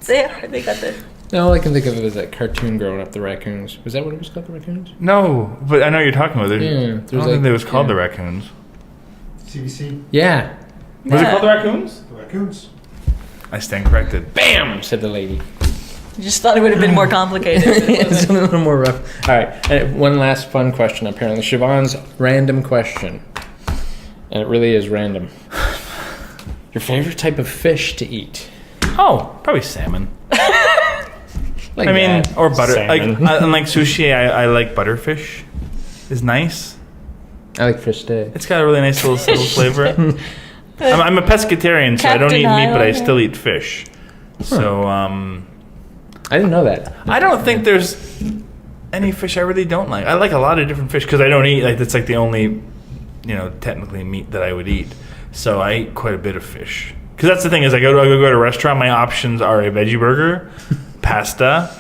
They got the. No, all I can think of it is that cartoon growing up, the raccoons. Was that what it was called, the raccoons? No, but I know what you're talking about. Yeah, I don't think it was called the raccoons. CBC. Yeah. Was it called the raccoons? The raccoons. I stand corrected. Bam! Said the lady. You just thought it would have been more complicated. It's a little more rough. All right, one last fun question, apparently. Siobhan's random question. And it really is random. Your favorite type of fish to eat? Oh, probably salmon. Like or butter. Salmon. Unlike sushi, I like butterfish. It's nice. I like fish steak. It's got a really nice little flavor. I'm a pescatarian, so I don't eat meat, but I still eat fish. So, I didn't know that. I don't think there's any fish I really don't like. I like a lot of different fish because I don't eat, that's like the only, technically meat that I would eat. So I eat quite a bit of fish. Because that's the thing is I go to a restaurant, my options are a veggie burger, pasta,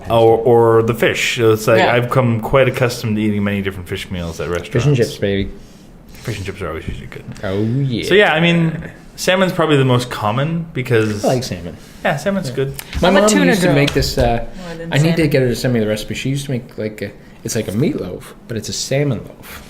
or the fish. So it's like I've come quite accustomed to eating many different fish meals at restaurants. Fish and chips, baby. Fish and chips are always usually good. Oh, yeah. So yeah, I mean, salmon's probably the most common because... I like salmon. Yeah, salmon's good. My mom used to girl. make this... I need to get her to send me the recipe. She used to make it's like a meatloaf, but it's a salmon loaf.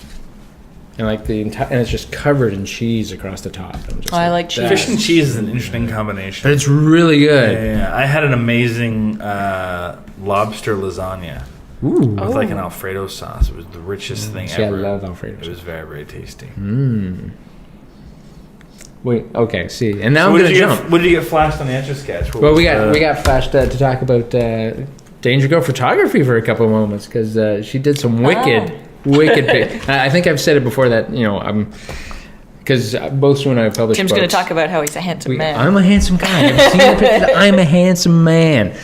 And and it's just covered in cheese across the top. I like cheese. Fish and cheese is an interesting combination. But it's really good. Yeah. I had an amazing lobster lasagna. Ooh. With like an Alfredo sauce. It was the richest thing ever. I love Alfredo sauce. It was very, very tasty. Wait, okay, see. And now I'm going to jump. What did you get flashed on the Etch-a-Sketch? Well, we got flashed to talk about Danger Girl photography for a couple of moments because she did some wicked pic. I think I've said it before that, because both Sue and I have published Tim's books. going to talk about how he's a handsome man. I'm a handsome guy. I've seen the picture. I'm a handsome man.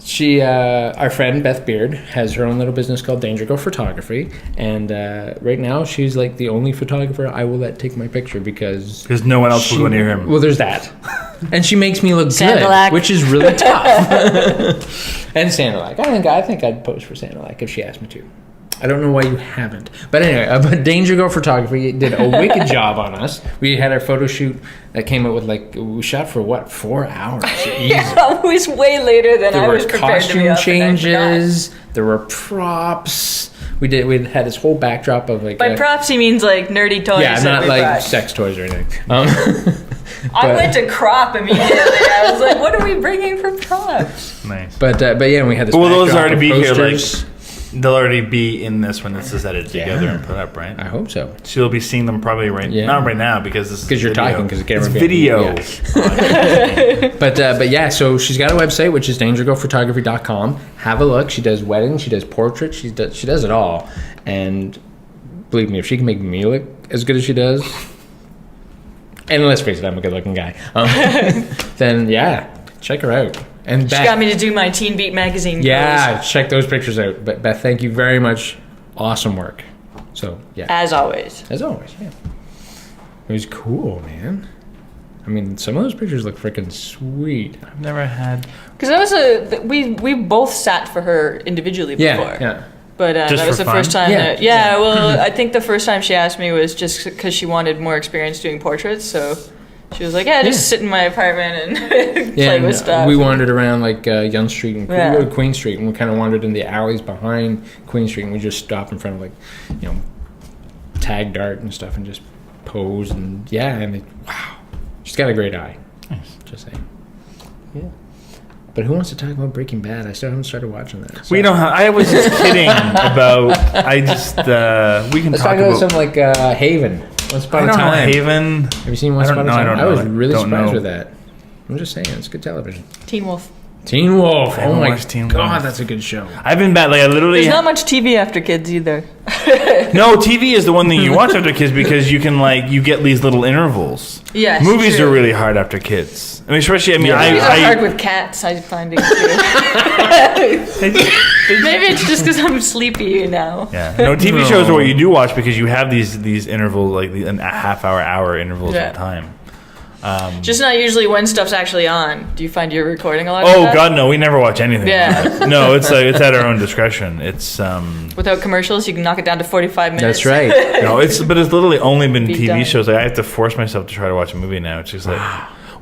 She, our friend Beth Beard, has her own little business called Danger Girl Photography, and right now she's like the only photographer I will let take my picture because no one else will go near him. Well, there's that, and she makes me look Sandalac. good, which is really tough. And Sandalac, I think I'd pose for Sandalac if she asked me to. I don't know why you haven't. But anyway, but Danger Girl Photography did a wicked job on us. We had our photo shoot that came out with we shot for 4 hours? Yeah, it was way later than I was prepared to be There were up, costume and I forgot. changes. There were props. We had this whole backdrop of By props, he means like nerdy toys. yeah, that not we like brought. sex toys or anything. I went to crop immediately. I was like, what are we bringing for props? Nice. But yeah, we had this. Well, those backdrop already of be here, posters. they'll already be in this when this is edited together Yeah. and put up, right? I hope so. So you'll be seeing them probably not right now because this is Because you're video. talking, 'cause the camera It's can't- video. yeah. But yeah, so she's got a website which is dangergirlphotography.com. Have a look. She does weddings, she does portraits, she does it all. And believe me, if she can make me look as good as she does, and let's face it, I'm a good-looking guy. Then yeah, check her out. And She Beth, got me to do my Teen Beat magazine. yeah, check those pictures out. But Beth, thank you very much. Awesome work. So yeah, As always. as always, yeah. It was cool, man. I mean, some of those pictures look freaking sweet. I've never had. Because that was we both sat for her individually before. Yeah. But Just that was for the fun? first time. Yeah. Well, I think the first time she asked me was just because she wanted more experience doing portraits. So she was like, "Yeah, just sit in my apartment and play and with stuff." we wandered around like Yonge Street and Yeah. we go to Queen Street, and we kind of wandered in the alleys behind Queen Street, and we just stopped in front of tagged art and stuff, and just pose, and wow, she's got a great eye. Nice. Just saying. Yeah. But who wants to talk about Breaking Bad? I still haven't started watching that. So. We don't have. I was just kidding about. I just. We can Let's talk talk about about. something like Haven. Once I Upon a don't know Time. Haven. Have you seen Once I don't Upon a know, I Time? don't I was know. really Don't surprised know. with that. I'm just saying, it's good television. Teen Wolf. Teen Wolf. I Oh haven't my watched Teen god, Wolf. that's a good show. I've been bad. Like I literally. There's not much TV after kids either. No, TV is the one thing you watch after kids because you can you get these little intervals. Yes, Movies true. are really hard after kids. I mean, especially. I mean, Yeah. Movies are I hard with cats. I find it too. Maybe it's just because I'm sleepy now. Yeah. No, TV shows are what you do watch because you have these intervals, like a half hour intervals Yeah. of time. Just not usually when stuff's actually on. Do you find you're recording a lot of Oh that? God, no! We never watch anything. Yeah. No, it's at our own discretion. It's Without commercials, you can knock it down to 45 minutes. That's right. but it's literally only been Be TV done. shows. Like I have to force myself to try to watch a movie now. It's just like,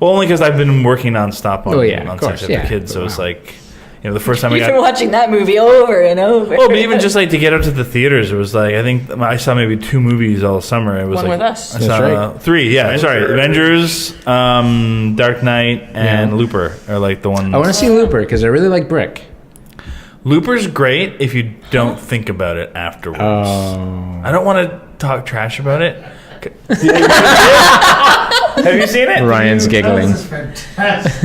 well, only because I've been working nonstop on Oh, yeah, of on course, Sex Ed for yeah. Kids. So it's Wow. like, the first time I You've got. been watching that movie over and over. Well, but even just like to get out to the theaters, it was like I think I saw maybe 2 movies all summer. It was One like with us. I That's saw right. 3. Yeah, sorry, Avengers, Dark Knight, and Yeah. Looper are like the ones. I want to see Looper because I really like Brick. Looper's great if you don't think about it afterwards. Oh. I don't want to talk trash about it. Have you seen it? Ryan's giggling. This is fantastic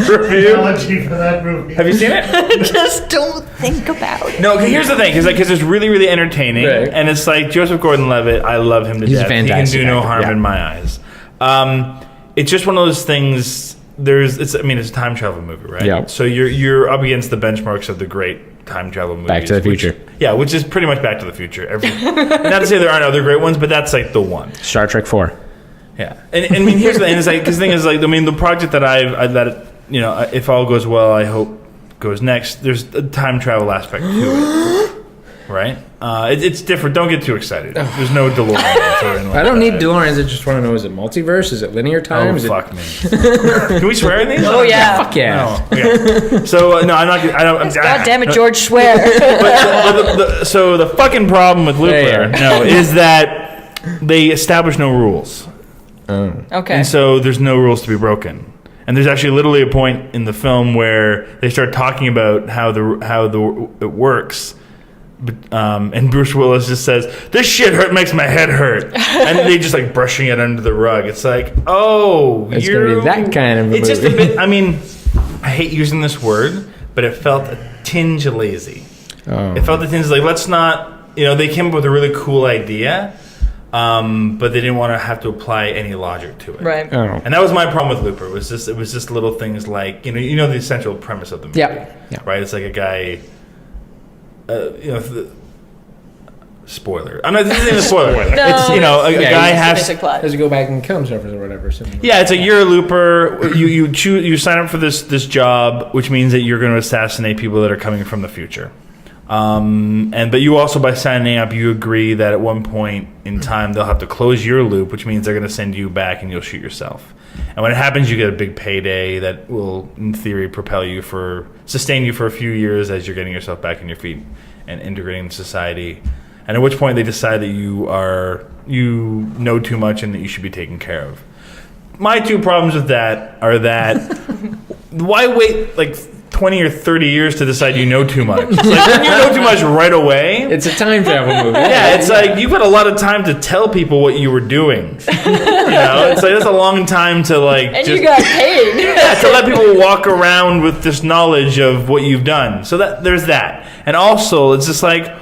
Review? analogy for that movie. Have you seen it? Just don't think about it. No, 'cause here's the thing, because it's really, really entertaining, Right. and it's like Joseph Gordon-Levitt. I love him to He's a death. He can fantastic do no actor, harm yeah. in my eyes. It's just one of those things. It's a time travel movie, right? Yeah. So you're up against the benchmarks of the great time travel movies. Back to the Future. Which is pretty much Back to the Future. Not to say there aren't other great ones, but that's like the one. Star Trek 4. Yeah, and I mean, here's the thing. It's like, because the thing is, like, I mean, the project that if all goes well, I hope goes next. There's a time travel aspect to it, right? It's different. Don't get too excited. There's no DeLorean. I don't need DeLoreans. I just want to know: is it multiverse? Is it linear time? Oh Is it- fuck me! Can we swear in these? Oh, yeah. Fuck yeah! Oh, okay. So no, I'm not. I don't. God damn it, George, swear. So the fucking problem with Looper, There. is that they establish no rules. Okay. And so there's no rules to be broken. And there's actually literally a point in the film where they start talking about how it works. But, and Bruce Willis just says, "This shit makes my head hurt," and they just like brushing it under the rug. It's like, oh, It's gonna be that kind of a It's just a movie. bit. I mean, I hate using this word, but it felt a tinge lazy. Oh. It felt a tinge like, let's not. They came up with a really cool idea, but they didn't want to have to apply any logic to it. Right. Oh. And that was my problem with Looper. It was just little things like you know the essential premise of the movie. Yeah. Right. It's like a guy. Spoiler. I'm not. This isn't a spoiler. No, It's a guy it's has. basic plot. Does he go back and kill himself or whatever? Yeah, it's like you're a looper. You choose. You sign up for this job, which means that you're going to assassinate people that are coming from the future. But you also, by signing up, you agree that at one point in time they'll have to close your loop, which means they're going to send you back and you'll shoot yourself. And when it happens, you get a big payday that will, in theory, sustain you for a few years as you're getting yourself back on your feet and integrating in society. And at which point they decide that you know too much and that you should be taken care of. My two problems with that are that why wait like 20 or 30 years to decide you know too much? It's like when you know too much right away. It's a time travel movie. Yeah, it's like you've got a lot of time to tell people what you were doing. It's like that's a long time to And you got paid. yeah, to let people walk around with this knowledge of what you've done. So there's that. And also, it's just like,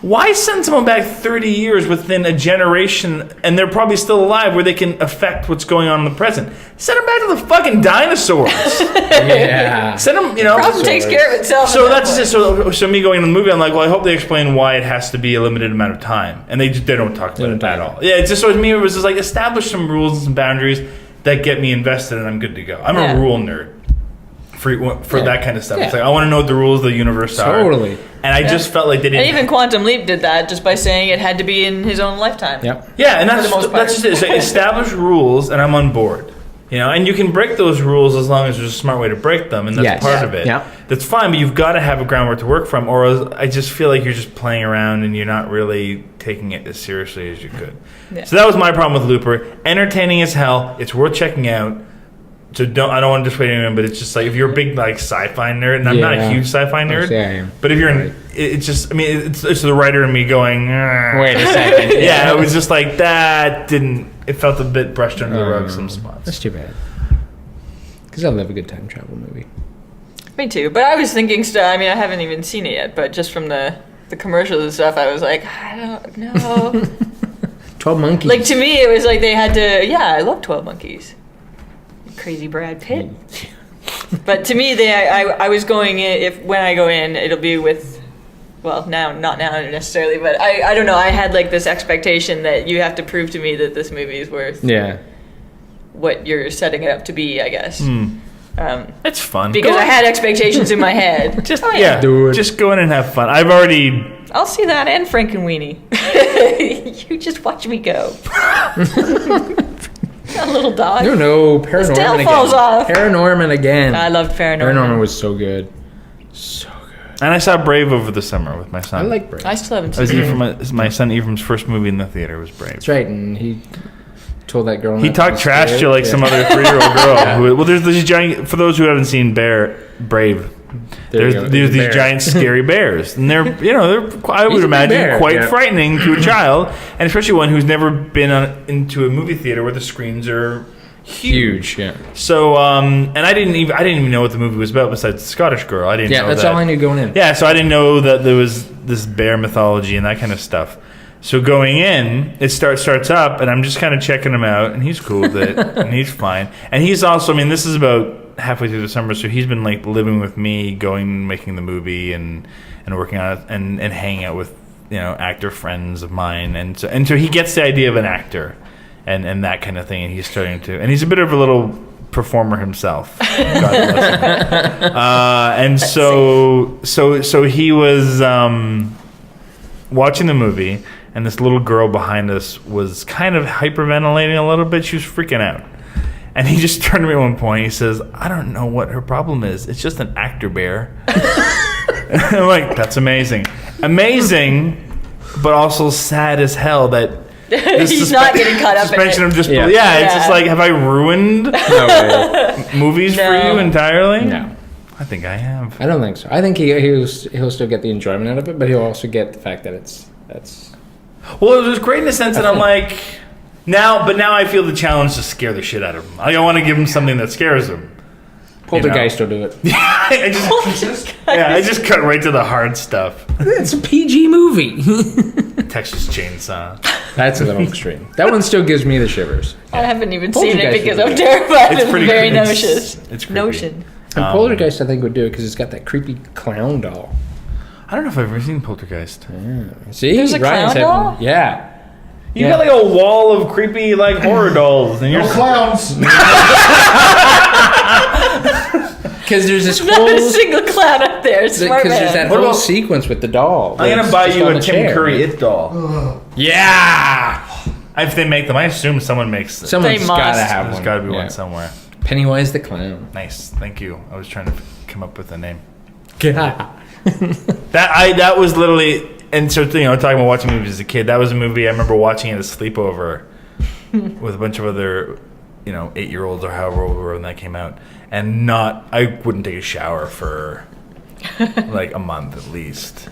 why send someone back 30 years within a generation and they're probably still alive where they can affect what's going on in the present? Send them back to the fucking dinosaurs. Yeah. Send them, Problem takes care of itself. So that's just so me going in the movie. I'm like, well, I hope they explain why it has to be a limited amount of time, and they don't talk about it at all. Yeah, it's just so to me, it was just like establish some rules and boundaries that get me invested, and I'm good to go. I'm a rule nerd for that kind of stuff. It's like I want to know what the rules of the universe are. Totally. And I just felt like they didn't. And even Quantum Leap did that just by saying it had to be in his own lifetime. Yep. Yeah, and that's the most just it. It's like establish rules, and I'm on board. And you can break those rules as long as there's a smart way to break them, and that's part of it. Yeah. That's fine, but you've got to have a groundwork to work from, or else I just feel like you're just playing around and you're not really taking it as seriously as you could. Yeah. So that was my problem with Looper. Entertaining as hell. It's worth checking out. So I don't want to dissuade anyone, but it's just like if you're a big like sci-fi nerd, and I'm not a huge sci-fi nerd, Yeah, I am. but if you're, it's just, I mean, it's the writer in me going, Wait a second. yeah, it was just like that didn't. It felt a bit brushed under the rug some spots. That's too bad. Because I love a good time travel movie. Me too. But I was thinking I haven't even seen it yet, but just from the commercials and stuff, I was like, I don't know. 12 Monkeys. Like, to me, it was like they had to, I love 12 Monkeys. Crazy Brad Pitt. But to me, I was going in, when I go in, it'll be with, well, not now necessarily, but I don't know, I had like this expectation that you have to prove to me that this movie is worth what you're setting it up to be, I guess. It's fun. Because I had expectations in my head. Just Do it. just go in and have fun. I'll see that and Frank and Weenie. You just watch me go. A little dog. No, His Paranorman tail again. falls off. Paranorman again. I loved Paranorman. Paranorman was so good. So good. And I saw Brave over the summer with my son. I like Brave. I still haven't I was seen here it. for my son Ephraim's first movie in the theater was Brave. That's right, and he told that girl. He not to talked be trash scared. to like some other 3-year-old girl. There's these giant. For those who haven't seen Brave, There you go. there's these Bear. giant scary bears, and they're I would He's a imagine bear, quite yeah. frightening to a child, and especially one who's never been into a movie theater where the screens are huge. Yeah. So, and I didn't even know what the movie was about besides the Scottish girl. I didn't. Yeah, know that's that. all I knew going in. Yeah, so I didn't know that there was this bear mythology and that kind of stuff. So going in, it starts up, and I'm just kind of checking him out, and he's cool with it, and he's fine. And he's also, I mean, this is about halfway through the summer, so he's been like living with me, making the movie, and working on it, and hanging out with actor friends of mine, and so he gets the idea of an actor, and that kind of thing, and he's starting to, and he's a bit of a little performer himself. God bless him. And so he was watching the movie, and this little girl behind us was kind of hyperventilating a little bit. She was freaking out. And he just turned to me at one point. He says, I don't know what her problem is. It's just an actor bear. And I'm like, that's amazing. Amazing, but also sad as hell that He's not getting caught up in suspension it. of disbelief. Yeah, it's just Yeah. like, have I ruined No way. movies for No. you entirely? No. I think I have. I don't think so. I think he'll still get the enjoyment out of it, but he'll also get the fact that that's. Well, it was great in the sense that I'm like, now I feel the challenge to scare the shit out of him. I want to give him something that scares him. Poltergeist will do it. I just cut right to the hard stuff. It's a PG movie. Texas Chainsaw. That's a little extreme. That one still gives me the shivers. I haven't even seen it Poltergeist because would I'm do it. terrified. It's It's pretty very creepy. nauseous. It's creepy. Notion. And Poltergeist, I think, would do it because it's got that creepy clown doll. I don't know if I've ever seen Poltergeist. See, There's a Ryan's clown doll? Yeah. You got like a wall of creepy like horror dolls, and you're No clowns. Because there's this Not a whole. single clown up there. Smart Because there's that man. What whole about- sequence with the doll. I'm gonna that's buy just you on a the Tim chair. Curry It doll. Yeah. If they make them, I assume someone makes them. Someone's They got to must. have There's one. got to be Yeah. one somewhere. Pennywise the clown. Nice, thank you. I was trying to come up with a name. Yeah. That was literally, and so talking about watching movies as a kid. That was a movie I remember watching at a sleepover with a bunch of other 8-year-olds or however old we were when that came out, and I wouldn't take a shower for like a month at least.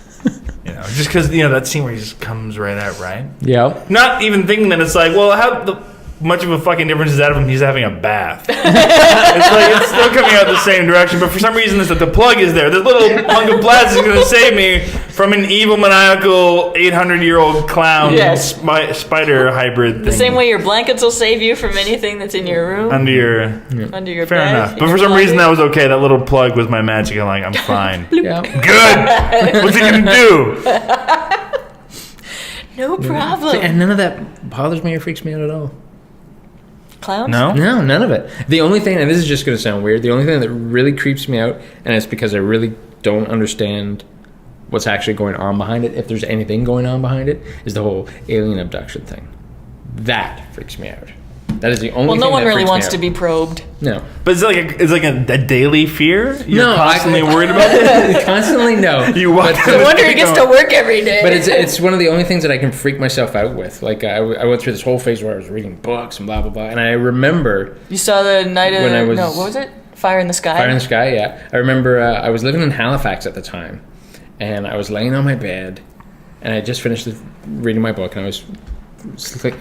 Just because that scene where he just comes right out, right? Yep. Not even thinking that it's like, well, how much of a fucking difference is that of him? He's having a bath. It's like it's still coming out the same direction, but for some reason, it's that the plug is there. This little hunk of plastic is going to save me from an evil, maniacal, 800-year-old clown Yes. spider hybrid thing. The same way your blankets will save you from anything that's in your room, Under your... under your Fair bed. enough. in But for your some reason, that closet. was okay. That little plug was my magic. I'm like, I'm fine. Yeah. Good! What's it going to do? No problem. And none of that bothers me or freaks me out at all. Clowns? No? No, none of it. The only thing, and this is just going to sound weird, the only thing that really creeps me out, and it's because I really don't understand what's actually going on behind it, if there's anything going on behind it, is the whole alien abduction thing. That freaks me out. That is the only Well, thing no one that really freaks me wants out. to be probed. No. But it's like a daily fear? You're No, constantly worried about it? Constantly, no. You watch No wonder he gets to work every day. But it's one of the only things that I can freak myself out with. Like, I went through this whole phase where I was reading books and blah, blah, blah. And I remember You saw the night of... When I was- no, what was it? Fire in the Sky? Fire in the Sky, yeah. I remember I was living in Halifax at the time. And I was laying on my bed. And I just finished reading my book. And I was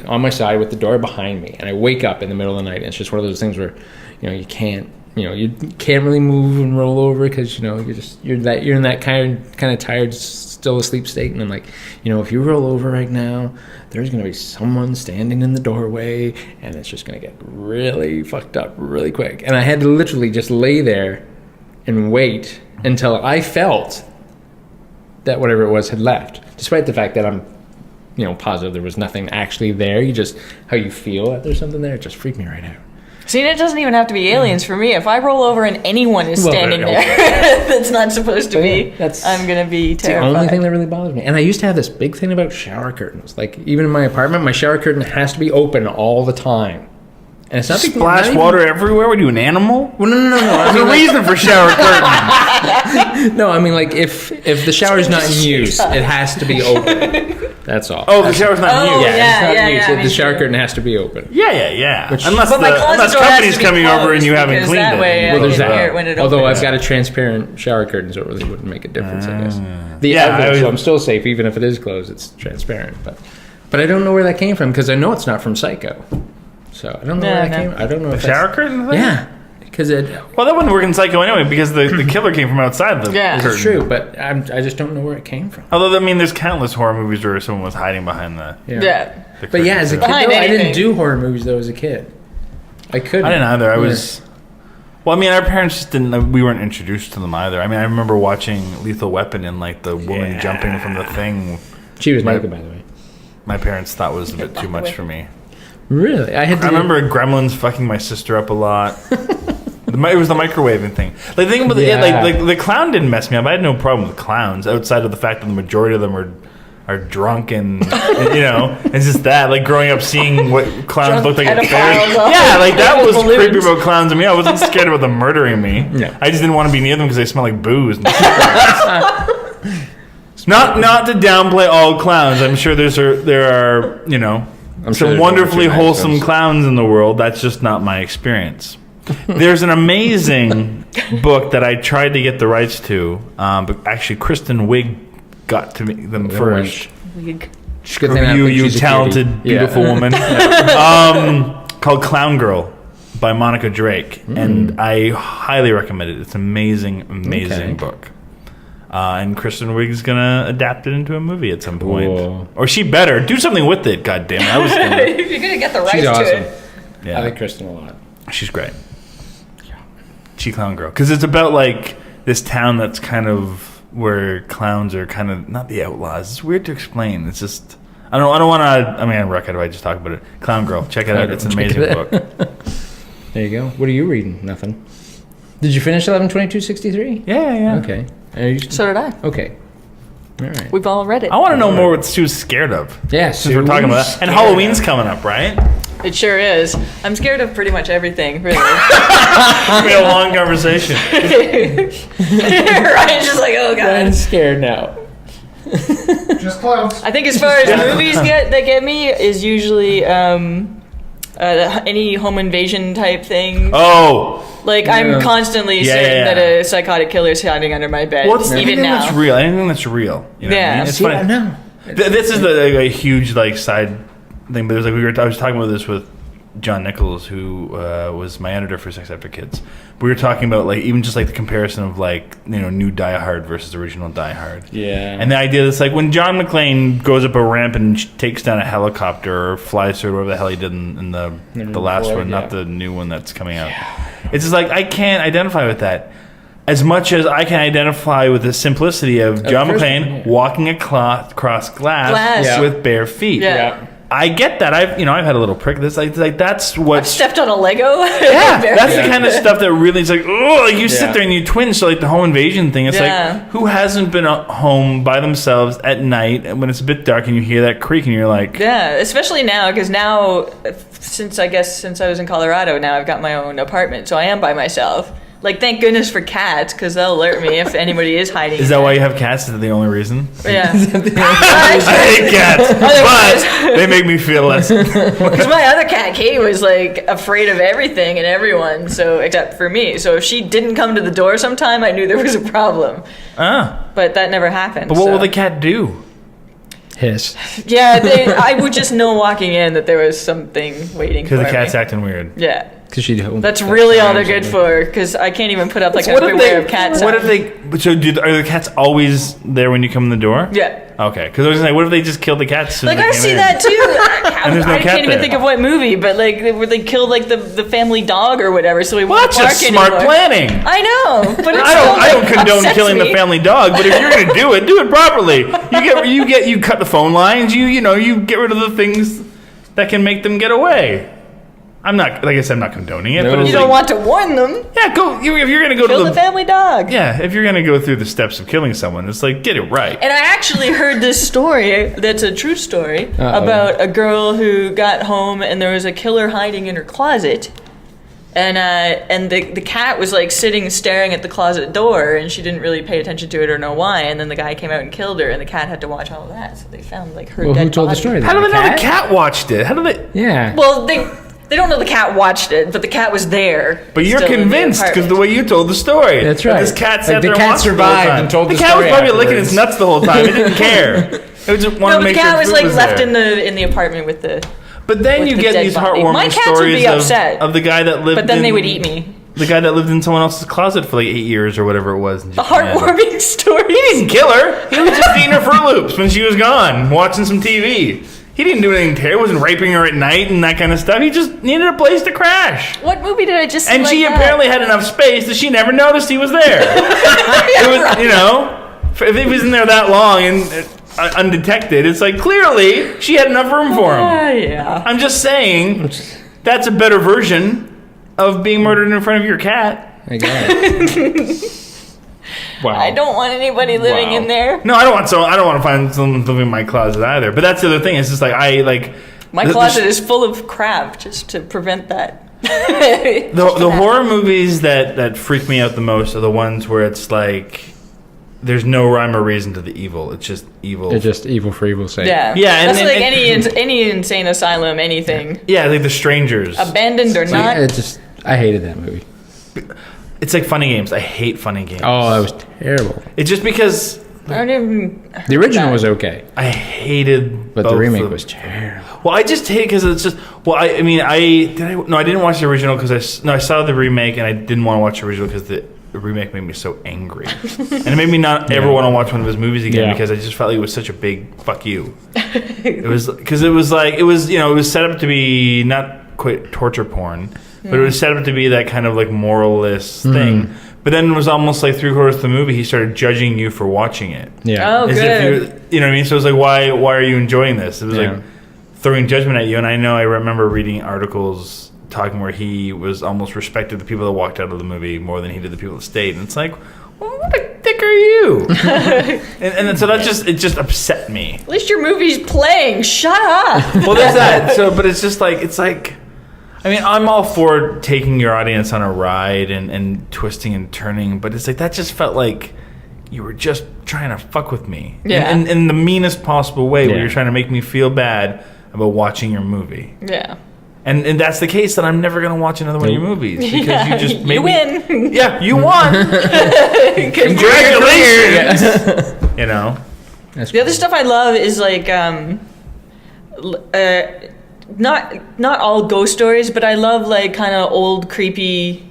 on my side with the door behind me. And I wake up in the middle of the night. And it's just one of those things where, you can't... you can't really move and roll over because you're in that kind of tired, still asleep state, and I'm like, if you roll over right now, there's gonna be someone standing in the doorway, and it's just gonna get really fucked up really quick. And I had to literally just lay there and wait until I felt that whatever it was had left, despite the fact that I'm positive there was nothing actually there. How you feel that there's something there, it just freaked me right out. See, and it doesn't even have to be aliens for me. If I roll over and anyone is standing there that's not supposed to be, I'm going to be It's the terrified. only thing that really bothers me. And I used to have this big thing about shower curtains. Like, even in my apartment, my shower curtain has to be open all the time. And it's not Splash not water everywhere? What are you, an animal? Well, no. I There's mean, a reason for shower curtains. no, I mean, like, if the shower's not in use, it has to be open. That's all. Oh, the shower's not Oh, new. yeah, yeah, it's not yeah, in use. yeah, The me shower too. curtain has to be open. Yeah. Which- unless But my closet unless door has company's to be coming over and you closed, haven't because cleaned that it. way I Well, there's can hear that. it when it Although opens. I've got a transparent shower curtain, so it really wouldn't make a difference, I guess. The Yeah, outlet, I would- so I'm still safe, even if it is closed. It's transparent, but I don't know where that came from because I know it's not from Psycho. So I don't know where that came. I don't know if that's- Shower curtain thing? Yeah, because it. Well, that wouldn't work in Psycho anyway because the killer came from outside the Yeah. curtain. It's true, but I just don't know where it came from. Although, I mean, there's countless horror movies where someone was hiding behind the Yeah. But yeah, as a kid, Behind though, I didn't anything. do horror movies though. As a kid, I couldn't. I didn't either. I Yeah. was... Well, I mean, our parents just didn't... We weren't introduced to them either. I mean, I remember watching Lethal Weapon and, like, the woman jumping from the thing. She was naked, by the way. My parents thought was a bit too much for me. Really, I remember Gremlins fucking my sister up a lot. It was the microwaving thing. Like, the thing about like the clown didn't mess me up. I had no problem with clowns outside of the fact that the majority of them are drunk and it's just that, like, growing up seeing what clowns Drunk looked like at pedophiles fairs. all Yeah, like, that was balloons. creepy about clowns to me. I wasn't scared about them murdering me. No. I just didn't want to be near them because they smell like booze. And not to downplay all clowns. I'm sure there are I'm some sure there's wonderfly one or two nice wholesome ones. clowns in the world. That's just not my experience. There's an amazing book that I tried to get the rights to, but actually Kristen Wiig got to me them first. Wig. Good thing I don't think You she's a talented, cutie. beautiful Yeah. woman. Called Clown Girl. by Monica Drake, and I highly recommend it. It's an amazing book. And Kristen Wiig's gonna adapt it into a movie at some point, or she better do something with it. God damn it! I was gonna. If you're gonna get the rights She's awesome. to it. Yeah, I like Kristen a lot. she's great. She Clown Girl, because it's about like this town that's kind of where clowns are kind of not the outlaws. It's weird to explain. It's just I don't want to. I mean, I reckon if I just talk about it. Clown Girl, check it out. It's an amazing book. There you go. What are you reading? Nothing. Did you finish 11/22/63? Yeah. Okay. So did I. Okay. All right. We've all read it. I want to know more what Sue's scared of. Yeah, Since we're talking about that. And Halloween's coming up, right? It sure is. I'm scared of pretty much everything, really. We had a long conversation. Ryan's just like, oh god. I'm scared now. Just clowns. I think as far as movies that get me is usually any home invasion type thing. Oh, Like I'm constantly saying that a psychotic killer is hiding under my bed, well, it's even anything now. that's real. Anything that's real. You know what I mean? It's funny. No. This is a huge like side thing, but there's like I was talking about this with John Nichols, who was my editor for Sex After Kids. We were talking about like even just like the comparison of like new Die Hard versus original Die Hard. Yeah. And the idea that's like when John McClane goes up a ramp and takes down a helicopter or flies through whatever the hell he did in the last one, not the new one that's coming out. It's just like I can't identify with that. As much as I can identify with the simplicity of John McClane walking across glass with bare feet. Yeah. I get that. I've had a little prick. This like that's what Stepped on a Lego. Yeah, that's the kind of stuff that really is like, oh, you sit there and you twinge. So like the home invasion thing, it's like, who hasn't been home by themselves at night when it's a bit dark and you hear that creak and you're like, yeah, especially now because now, since I was in Colorado, now I've got my own apartment, so I am by myself. Like, thank goodness for cats, because they'll alert me if anybody is hiding. Is that why you have cats? Is that the only reason? Yeah. I hate cats, but they make me feel less. Because my other cat, Kate, was like afraid of everything and everyone, so except for me. So if she didn't come to the door sometime, I knew there was a problem. But that never happened. But what will the cat do? Hiss. Yeah, I would just know walking in that there was something waiting for me. Because the cat's acting weird. Yeah. That's really all they're good for, because I can't even put up like a beware of cats. What if they? So are the cats always there when you come in the door? Yeah. Okay, because I was like, what if they just killed the cats? Like I see that too. And there's no I cat can't even there. think of what movie, but like where they killed like the family dog or whatever, so we won't That's bark just smart anymore. planning. I know, but it's I don't condone upsets killing me. the family dog, but if you're gonna do it properly. You cut the phone lines. You get rid of the things that can make them get away. I'm not, like I said, I'm not condoning it, but it's You don't want to warn them. Yeah, go. If you're gonna go Kill to the family dog. Yeah, if you're gonna go through the steps of killing someone, it's like get it right. And I actually heard this story that's a true story about a girl who got home and there was a killer hiding in her closet. And the cat was like sitting staring at the closet door, and she didn't really pay attention to it or know why. And then the guy came out and killed her, and the cat had to watch all of that. So they found like her dead who told body. the story? How do they know the cat watched it? How do they? Yeah. Well, they don't know the cat watched it, but the cat was there. But you're still in the convinced because the apartment. way you told the story. That's That right. This cat Like, sat the there cat and watched it the whole survived time. and told the cat was story probably licking afterwards. its nuts the whole time. It didn't care. It was just wanted No, to but the make sure cat its was food like left there. in the apartment with the. But then with you the get dead these body. heartwarming My cats would stories be upset. of the guy that lived. But then they would eat me. The guy that lived in someone else's closet for like 8 years or whatever it was. The heartwarming story. He didn't kill her. He was just eating her Fruit Loops when she was gone, watching some TV. He didn't do anything terrible. He wasn't raping her at night and that kind of stuff. He just needed a place to crash. What movie did I just see And like she that? apparently had enough space that she never noticed he was there. It was, if he was in there that long and undetected, it's like clearly she had enough room for him. Yeah. I'm just saying that's a better version of being murdered in front of your cat. I guess. Wow. I don't want anybody living in there. No, I don't want to find someone living in my closet either. But that's the other thing. It's just like My closet is full of crap just to prevent that. The horror movies that freak me out the most are the ones where it's like there's no rhyme or reason to the evil. It's just evil. They're just evil for evil's sake. Yeah. Yeah, and That's then- like any insane asylum, anything. Yeah, like The Strangers. Abandoned or not. I hated that movie. It's like Funny Games. I hate Funny Games. Oh, that was terrible. It's just because I don't even. The original was okay, I hated but both the remake of- was terrible. Well, I just hate it because it's just. Well, I didn't watch the original because I saw the remake and I didn't want to watch the original because the remake made me so angry, and it made me not ever want to watch one of his movies again because I just felt like it was such a big fuck you. It was because it was set up to be not quite torture porn, but it was set up to be that kind of like moralist thing. But then it was almost like 3/4 of the movie, he started judging you for watching it. Yeah. Oh, As good. if you know what I mean? So it was like, why are you enjoying this? It was like throwing judgment at you. And I remember reading articles talking where he was almost respected the people that walked out of the movie more than he did the people that stayed. And it's like, well, what a dick are you? and so that just upset me. At least your movie's playing. Shut up. Well, there's that. So, but it's just like, it's like, I mean, I'm all for taking your audience on a ride and twisting and turning, but it's like, that just felt like you were just trying to fuck with me. Yeah. In the meanest possible way, where Yeah. you're trying to make me feel bad about watching your movie. Yeah. And that's the case, that I'm never going to watch another one of your movies. Because Yeah, you just made you me... win. Yeah, you won. Congratulations. You know? The other stuff I love is like not all ghost stories, but I love like kind of old creepy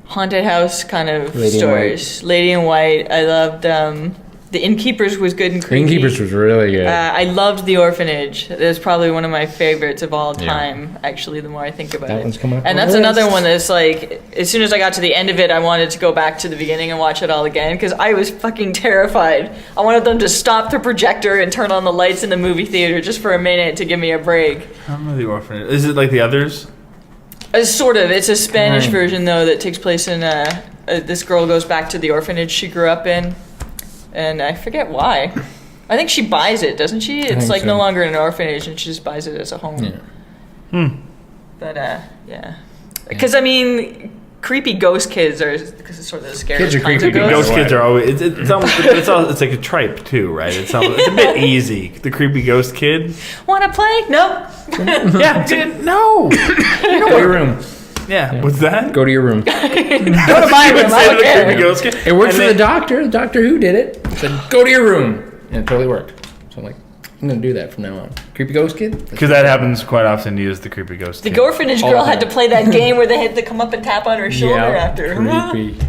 haunted house kind of Lady in stories. Lady in White. I loved The Innkeepers was good and creepy. Innkeepers was really good. I loved The Orphanage. That's probably one of my favorites of all time, actually, the more I think about That it. one's coming up And on that's the another list. one that's like, as soon as I got to the end of it, I wanted to go back to the beginning and watch it all again, because I was fucking terrified. I wanted them to stop the projector and turn on the lights in the movie theater just for a minute to give me a break. I don't know The Orphanage. Is it like the others? Sort of. It's a Spanish version, though, that takes place in this girl goes back to the orphanage she grew up in. And I forget why. I think she buys it, doesn't she? It's think like so. no longer an orphanage, and she just buys it as a home. Yeah. But yeah, because I mean, creepy ghost kids are because it's sort of the scariest Kids are kinds creepy, of but ghosts. Ghost kids are always... It's like a tripe, too, right? It's a bit easy. The creepy ghost kid. Want to play? Nope. Yeah, dude, no. Go to your room. Yeah, what's that? Go to your room. Go to my room. I don't The care. creepy ghost kid. It worked And for then- the doctor. The Doctor Who did it. Said, go to your room. And it totally worked. So I'm like, I'm going to do that from now on. Creepy ghost kid? Because that happens quite often to use the creepy ghost The kid. orphanage All girl the had to time. play that game where they had to come up and tap on her shoulder after. creepy.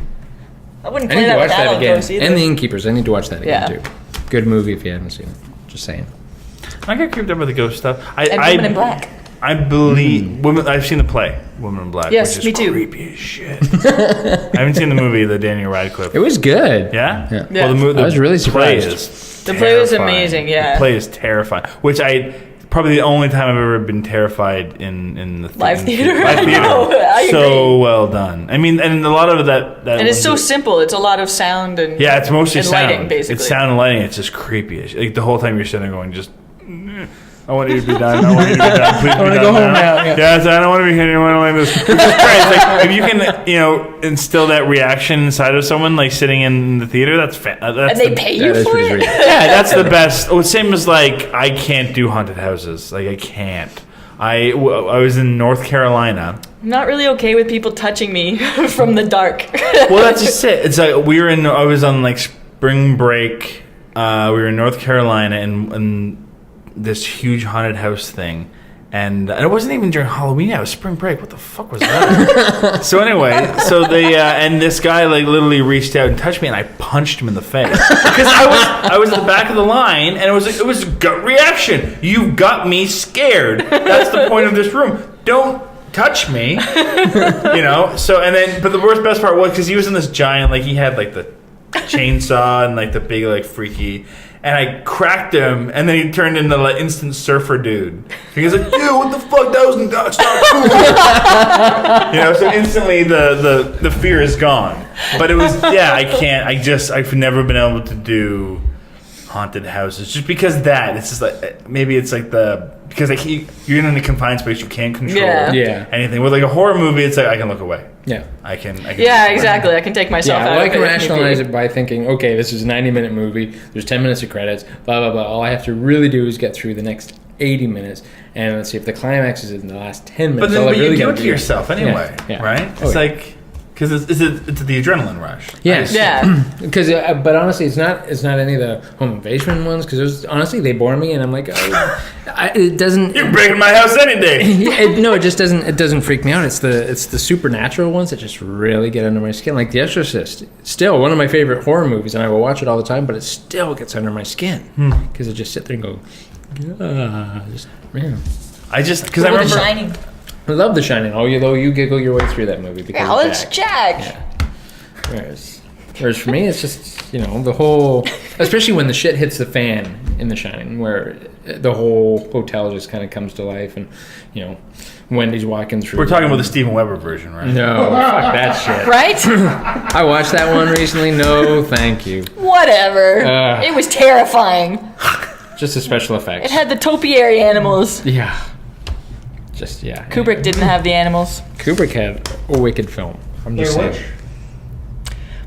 I wouldn't I play need to that watch with that adult again. ghosts either. And The Innkeepers. I need to watch that again, Yeah. too. Good movie if you haven't seen it. Just saying. I get creeped up with the ghost stuff. And Women in Black. I believe women. I've seen the play Women in Black. Yes, which is me too. Creepy as shit. I haven't seen the movie, the Daniel Radcliffe. It was good. Yeah. Yeah. Well, the I was really play surprised. is The play was terrifying. amazing, yeah. The play is terrifying. Which probably the only time I've ever been terrified in the Live theater. Live I theater. know, I So well done. I mean, and a lot of that. And it's so simple. It's a lot of sound and Yeah, it's mostly and sound. lighting, basically. It's sound and lighting. It's just creepy. Like the whole time you're sitting there going, just. I want you to be done. I want you to be done. Please wanna be go done home now, yeah. I don't want to be here anymore like this. It's great. Like, if you can, instill that reaction inside of someone, like sitting in the theater, that's And they pay you That is for pretty it? sweet. yeah, that's the best. Oh, same as like I can't do haunted houses. Like I can't. I was in North Carolina. I'm not really okay with people touching me from the dark. Well, that's just it. It's like I was on like spring break. We were in North Carolina and this huge haunted house thing. And it wasn't even during Halloween. Yeah, it was spring break. What the fuck was that? So anyway, they and this guy like literally reached out and touched me, and I punched him in the face because I was at the back of the line, and it was a gut reaction. You got me scared. That's the point of this room. Don't touch me, So but the best part was because he was in this giant, like he had like the chainsaw and like the big like freaky. And I cracked him, and then he turned into like instant surfer dude. He was like, "Dude, what the fuck? That's not cool." So instantly the fear is gone. But it was I can't. I've never been able to do haunted houses just because it's just like maybe it's like because you're in a confined space, you can't control Yeah. anything. With like a horror movie, it's like I can look away. Yeah. I can Yeah, exactly. I can take myself Yeah, out well, I of can it. if need rationalize be. it by thinking, okay, this is a 90-minute movie. There's 10 minutes of credits. Blah blah blah. All I have to really do is get through the next 80 minutes, and let's see if the climax is in the last 10 minutes. But then all I you really do gotta it to do- yourself anyway, Yeah. right? Oh, It's yeah. like Because it's the adrenaline rush. Yes. Yeah. Because, but honestly, it's not any of the home invasion ones. Because honestly, they bore me, and I'm like, it doesn't. You're breaking my house any day. No, it just doesn't. It doesn't freak me out. It's the supernatural ones that just really get under my skin. Like The Exorcist, still one of my favorite horror movies, and I will watch it all the time. But it still gets under my skin because I just sit there and go, man. Because I remember. The Shining. I love The Shining. Although you giggle your way through that movie because Yeah, of it's Jack. Jack. Yeah. Whereas for me, it's just the whole, especially when the shit hits the fan in The Shining, where the whole hotel just kind of comes to life, and Wendy's walking through. We're talking about the Steven Weber version, right? No, fuck that shit. Right? I watched that one recently. No, thank you. Whatever. It was terrifying. Just the special effects. It had the topiary animals. Yeah. Just yeah. Kubrick didn't have the animals. Kubrick had a wicked film. I'm just saying.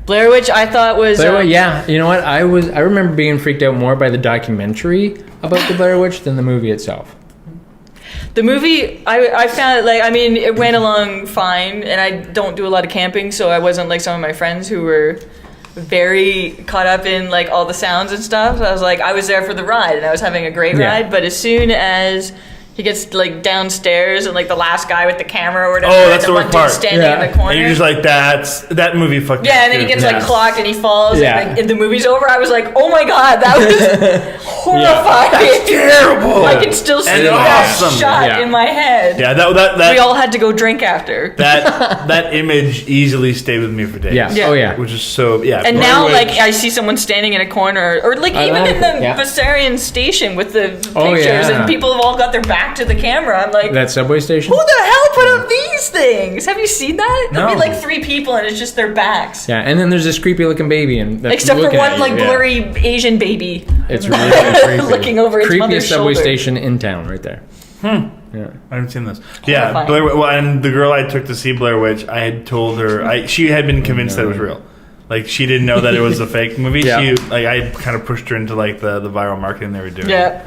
Blair Witch, I thought was. Blair Witch, yeah. You know what? I remember being freaked out more by the documentary about the Blair Witch than the movie itself. The movie, I found it it went along fine, and I don't do a lot of camping, so I wasn't like some of my friends who were very caught up in like all the sounds and stuff. So I was there for the ride, and I was having a great ride. But as soon as he gets like downstairs and like the last guy with the camera or whatever, that's the worst part. Standing in the corner, and you're just like, that movie fucking. Yeah, and then he gets like clocked and he falls. Yeah. And like, the movie's over. I was like, oh my god, that was horrifying. That's terrible. I can still see And that awesome. shot in my head. Yeah, that we all had to go drink after. that image easily stayed with me for days. Yeah. Yeah. Oh yeah. Which is so And now, like, I see someone standing in a corner, or like even in the Bessarion station with the pictures, and people have all got their back to the camera. I'm like, that subway station. who the hell put up these things? Have you seen that? There'll be No. like 3 people, and it's just their backs. Yeah, and then there's this creepy looking baby, and that's Except for looking one at like you, yeah. blurry Asian baby. It's really creepy. Looking over its mother's Creepiest subway shoulder. station in town, right there. Yeah. I haven't seen this. Yeah, Horrifying. and the girl I took to see Blair Witch, I had told her she had been convinced that it was real. Like she didn't know that it was a fake movie. Yeah. I kind of pushed her into like the viral marketing they were doing. Yeah,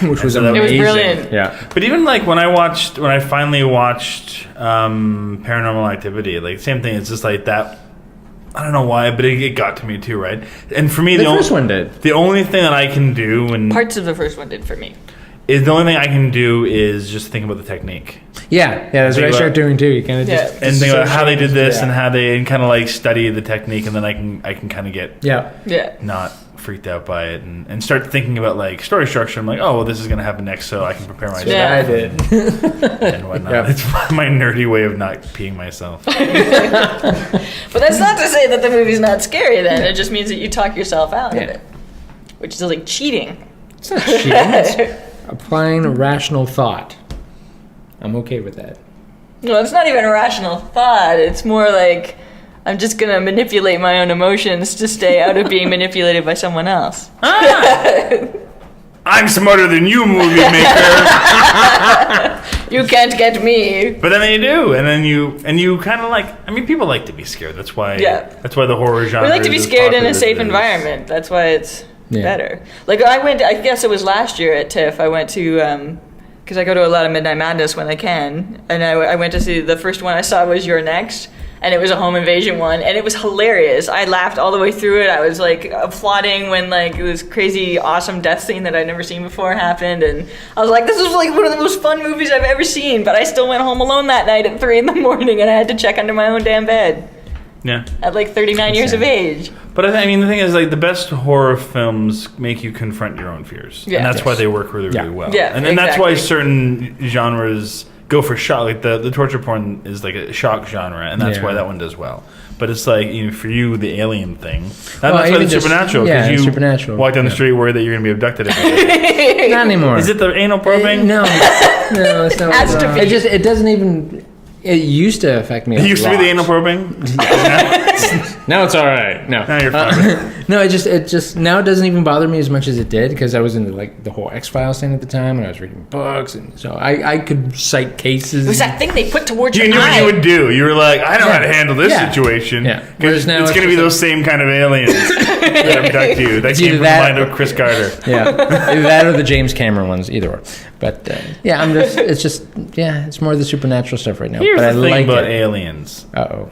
Which was so that amazing. it was brilliant. Yeah. But even like when I finally watched Paranormal Activity, like same thing. It's just like that. I don't know why, but it got to me too, right? And for me, The first one did. The only thing that I can do when Parts of the first one did for me. is the only thing I can do is just think about the technique. Yeah, that's what I started doing too. You kind of just And think about how they did this Yeah. and how they kind of like study the technique, and then I can kind of get Yeah. not freaked out by it and start thinking about like story structure. I'm like, oh well, this is gonna happen next, so I can prepare myself. Yeah. I did. And whatnot. Yeah. It's my nerdy way of not peeing myself. But that's not to say that the movie's not scary. Then it just means that you talk yourself out of Yeah. it, which is like cheating. It's not cheating. It's applying a rational thought. I'm okay with that. No, it's not even a rational thought. It's more like I'm just gonna manipulate my own emotions to stay out of being manipulated by someone else. I'm smarter than you, movie maker. You can't get me. But then you do, and then you kind of like. I mean, people like to be scared. That's why. Yeah. That's why the horror genre. We like to be is as scared in popular a as safe it is. environment. That's why it's Yeah. better. Like I guess it was last year at TIFF. I went to because I go to a lot of Midnight Madness when I can, and I went to see the first one I saw was You're Next, and it was a home invasion one, and it was hilarious. I laughed all the way through it. I was like applauding when like this crazy awesome death scene that I'd never seen before happened, and I was like, this is like one of the most fun movies I've ever seen. But I still went home alone that night at 3 a.m, and I had to check under my own damn bed Yeah. at like 39 years of age. But I mean, the thing is, like, the best horror films make you confront your own fears, Yeah. and that's why Yes. they work really, Yeah. really well. Yeah, and that's why exactly. certain genres go for shock. Like the torture porn is like a shock genre, and that's Yeah. why that one does well. But it's like, you know, for you, the alien thing. That's why even it's just- supernatural. yeah, you supernatural, walk down the yeah. street worried that you're going to be abducted every day. Not anymore. Is it the anal probing? No, it's not. Has to be. It doesn't even. It used to affect me. It used to be the anal probing. Now it's all right. No, Now you're fine. no. It just now it doesn't even bother me as much as it did because I was into like the whole X-Files thing at the time, and I was reading books, and so I could cite cases. It was that thing they put towards You your knew what eye. you would do. You were like, I know how to handle this Yeah. situation. Yeah. Because Whereas now it's it's going to be just those same kind of aliens that abduct you. That came either from that the mind of Chris Carter. Yeah, either that or the James Cameron ones, either or. But yeah, it's more the supernatural stuff right now. Here's but the I thing like about it. aliens. Uh-oh.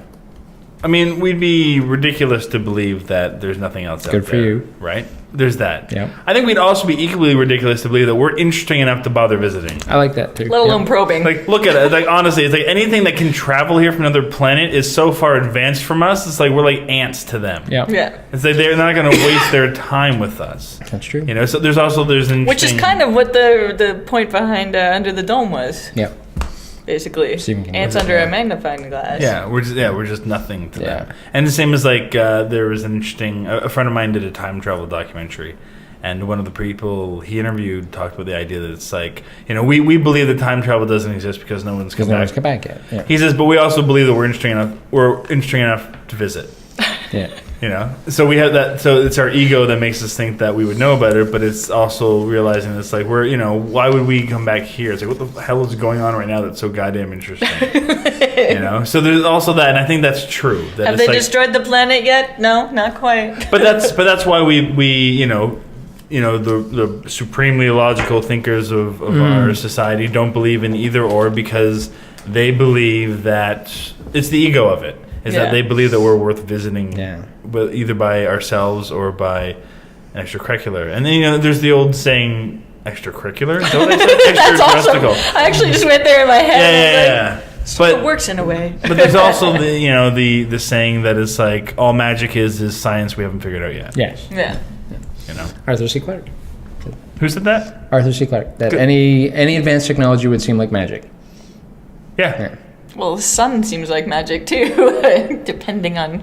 I mean, we'd be ridiculous to believe that there's nothing else out there. Good for you. Right? There's that. Yeah. I think we'd also be equally ridiculous to believe that we're interesting enough to bother visiting. I like that too. Let alone probing. Like, look at it. Like, honestly, it's like anything that can travel here from another planet is so far advanced from us. It's like we're like ants to them. Yeah. Yeah. It's like they're not going to waste their time with us. That's true. You know, so there's an Which is kind of what the point behind Under the Dome was, Yeah. basically. Stephen King Ants was under it, a yeah. magnifying glass. Yeah, we're just nothing to Yeah. them. And the same as like there was an interesting a friend of mine did a time travel documentary, and one of the people he interviewed talked about the idea that it's like, you know, we believe that time travel doesn't exist because no one's Because come no one's back. come back yet. Yeah. He says, but we also believe that we're interesting enough to visit. Yeah. You know, so we have that. So it's our ego that makes us think that we would know better, but it's also realizing it's like we're, you know, why would we come back here? It's like, what the hell is going on right now that's so goddamn interesting? You know, so there's also that, and I think that's true. That Have it's they like, destroyed the planet yet? No, not quite. but that's why we you know the supremely logical thinkers of our society don't believe in either or, because they believe that it's the ego of it. Is Yeah. that they believe that we're worth visiting, Yeah. but either by ourselves or by an extracurricular. And then, you know, there's the old saying, extracurricular? Is that what I said? That's awesome. Extraterrestrial. I actually just went there in my head. Yeah. It But works in a way. but there's also the, you know, the saying that is like all magic is science we haven't figured out yet. Yes. Yeah. You know, Arthur C. Clarke. who said that? Arthur C. Clarke. That Good. any advanced technology would seem like magic. Yeah. Well, the sun seems like magic too, depending on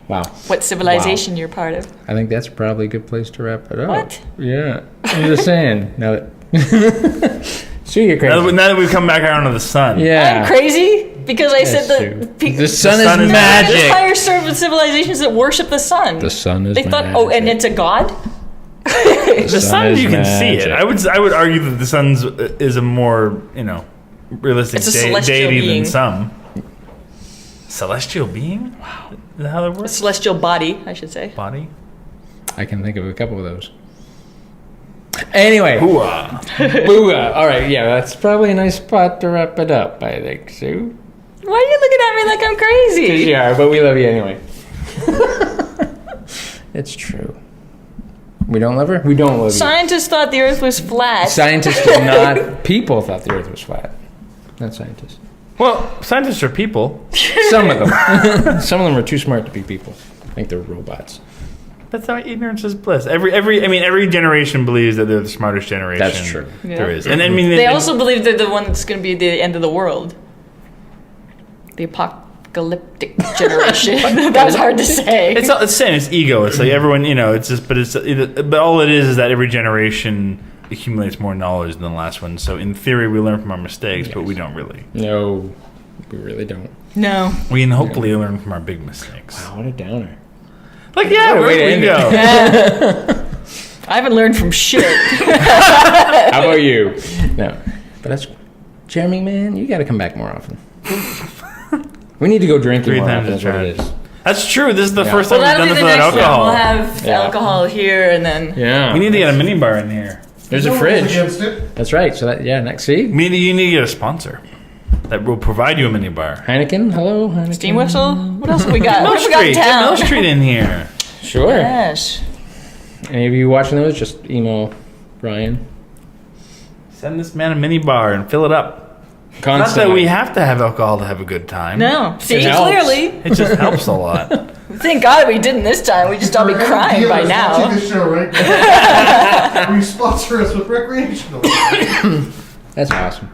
Wow. what civilization you're part of. I think that's probably a good place to wrap it up. What? Yeah. I'm just saying. Now that Sue, you're crazy. Now that we've come back around to the sun. Yeah. I'm crazy because I said Yes, that Sue. The sun The sun is is magic. There's higher civilizations that worship the sun. The sun is They thought, magic. oh, and it's a god. The sun, is you can see it. magic. I would argue that the sun's is a more, you know, realistic It's a celestial deity being. than some. Celestial being? Wow. Is that how that A works? celestial body, I should say. Body? I can think of a couple of those. Anyway. Hooah. Booyah. All right, yeah, that's probably a nice spot to wrap it up, I think, Sue. Why are you looking at me like I'm crazy? Yeah, but we love you anyway. It's true. We don't love her? We don't love you. Scientists thought the Earth was flat. Scientists did not. People thought the Earth was flat. Not scientists. Well, scientists are people. Some of them. Some of them are too smart to be people. I think they're robots. That's how ignorance is bliss. Every generation believes that they're the smartest generation. That's true. There is. And I mean, They also believe they're the one that's going to be the end of the world. The apocalyptic generation. That was hard to say. it's the same. It's ego. It's like everyone, you know, it's just, but all it is that every generation accumulates more knowledge than the last one. So in theory, we learn from our mistakes, but we don't really. No, we really don't. No. We can hopefully learn from our big mistakes. Wow, what a downer. Like, yeah, What a way where to do we end go? I haven't learned from shit. How about you? No. But that's... Jeremy, man, you got to come back more often. We need to go drinking 3 more times often. as That's what it hard. is. That's true. This is the Yeah. first Well, time that'll we've be done the this next without one. We'll alcohol. have Yeah. alcohol here and then... Yeah. We need to get a mini bar in here. There's a No rules fridge. against it. That's right. So that, yeah, next. See? You need to get a sponsor that will provide you a mini bar. Heineken? Hello, Heineken. Steam whistle? What else have we got? Mill What have we got in Street. Get town? Mill Street in here. Sure. Yes. Any of you watching those, just email Ryan. Send this man a mini bar and fill it up. Not Constantly. that we have to have alcohol to have a good time. No. See, It helps. clearly. It just helps a lot. Thank God we didn't this time. We just all be For any crying by dealers now. watching this show right now, will you sponsor us with recreational? That's awesome.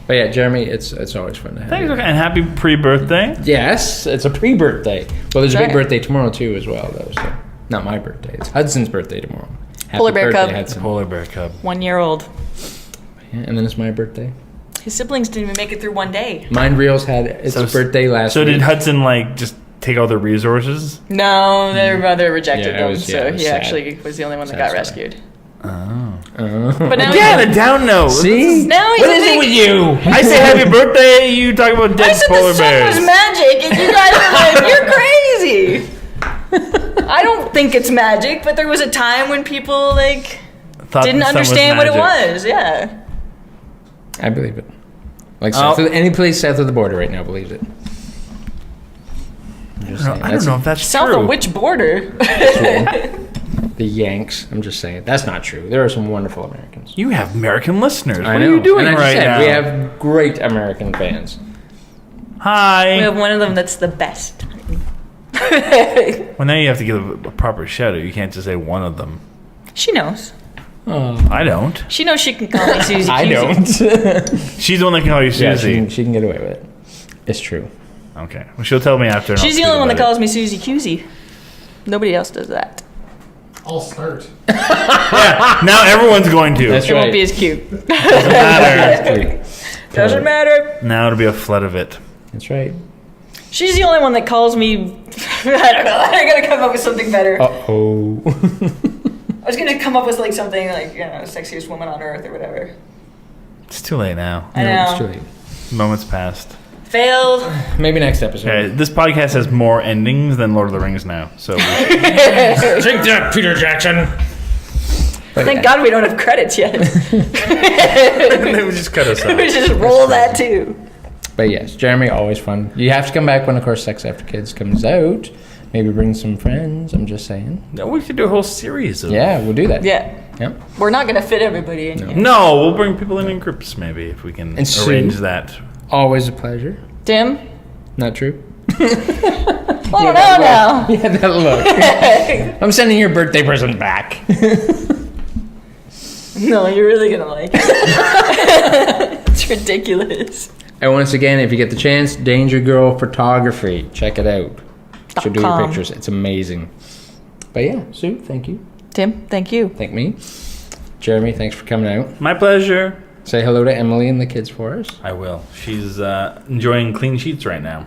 But yeah, Jeremy, it's always fun to have Thanks, you. and happy pre-birthday. Yes, it's a pre-birthday. Well, there's a big Right. birthday tomorrow too, as well, though. So not my birthday. It's Hudson's birthday tomorrow. Happy Polar bear birthday, cub. Hudson. Polar bear cub. 1 year old. Yeah, and then it's my birthday. His siblings didn't even make it through one day. Mine Reels had its So- birthday last So week. did Hudson like just take all the resources? No, their mother rejected Yeah, it them, was- yeah, so it was he sad. actually was the only one that Sad got story. rescued. Oh. But now Again, a down note. See? now he's What a is it big- with you? I say happy birthday. You talk about I dead said polar the sun bears. was magic, and you guys are like, you're crazy. I don't think it's magic, but there was a time when people like Thought didn't the sun was understand what it magic. was. Yeah. I believe it. Like Oh. any place south of the border right now believes it. just saying. I don't know if that's South true. of which border? The Yanks. I'm just saying. That's not true. There are some wonderful Americans. You have American listeners. I What know. are you doing and I right just said, now? we have great American fans. Hi. We have one of them that's the best. Well, now you have to give a proper shout out. You can't just say one of them. She knows. Oh, I don't. She knows she can call me Susie. I Cusie. don't. She's the one that can call you Yeah, Susie. she can get away with it. It's true. Okay. Well, she'll tell me after. and I'll She's the tweet only one that about calls me Susie Cusie. Nobody else does that. I'll start. it. Yeah. Now everyone's going to. That's It right. won't be as cute. Doesn't matter. That's right. Doesn't matter. Now it'll be a flood of it. That's right. She's the only one that calls me. I don't know. I gotta come up with something better. Uh-oh. I was gonna come up with like something like sexiest woman on earth or whatever. It's too late now. I No, know. it's too late. Moment's passed. Failed. Maybe next episode. Okay, this podcast has more endings than Lord of the Rings now. So Take that, Peter Jackson. But Thank God we don't have credits yet. they would just cut us we off. just roll that too. But yes, Jeremy, always fun. You have to come back when, of course, Sex After Kids comes out. Maybe bring some friends. I'm just saying. No, we could do a whole series of. Yeah, we'll do that. Yeah. Yep. We're not gonna fit everybody in here. No, we'll bring people in groups maybe if we can And Sue. arrange that. Always a pleasure. Tim? Not true? I don't know now. Yeah, that look. I'm sending your birthday present back. No, you're really gonna like it. It's ridiculous. And once again, if you get the chance, Danger Girl Photography. Check it out. She'll do your .com. pictures. It's amazing. But yeah, Sue, thank you. Tim, thank you. Thank me. Jeremy, thanks for coming out. My pleasure. Say hello to Emily and the kids for us. I will. She's enjoying clean sheets right now.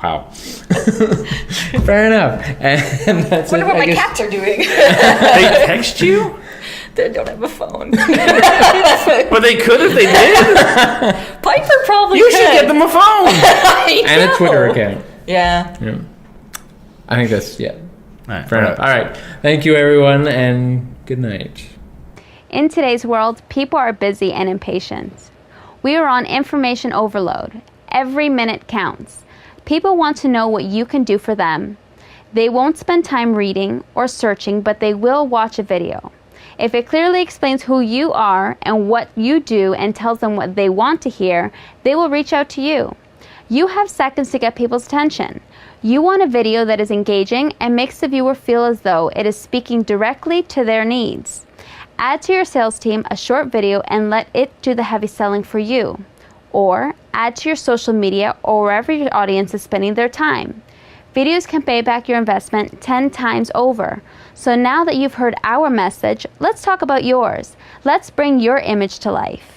Wow. Fair enough. And that's Wonder it. what I my guess- cats are doing. They text you? They don't have a phone. But they could if they did. Piper probably You could. should get them a phone. I And a know. Twitter account. Yeah. Yeah. I think that's, yeah. All right, Fair enough. All right. Thank you, everyone, and good night. In today's world, people are busy and impatient. We are on information overload. Every minute counts. People want to know what you can do for them. They won't spend time reading or searching, but they will watch a video. If it clearly explains who you are and what you do and tells them what they want to hear, they will reach out to you. You have seconds to get people's attention. You want a video that is engaging and makes the viewer feel as though it is speaking directly to their needs. Add to your sales team a short video and let it do the heavy selling for you. Or add to your social media or wherever your audience is spending their time. Videos can pay back your investment 10 times over. So now that you've heard our message, let's talk about yours. Let's bring your image to life.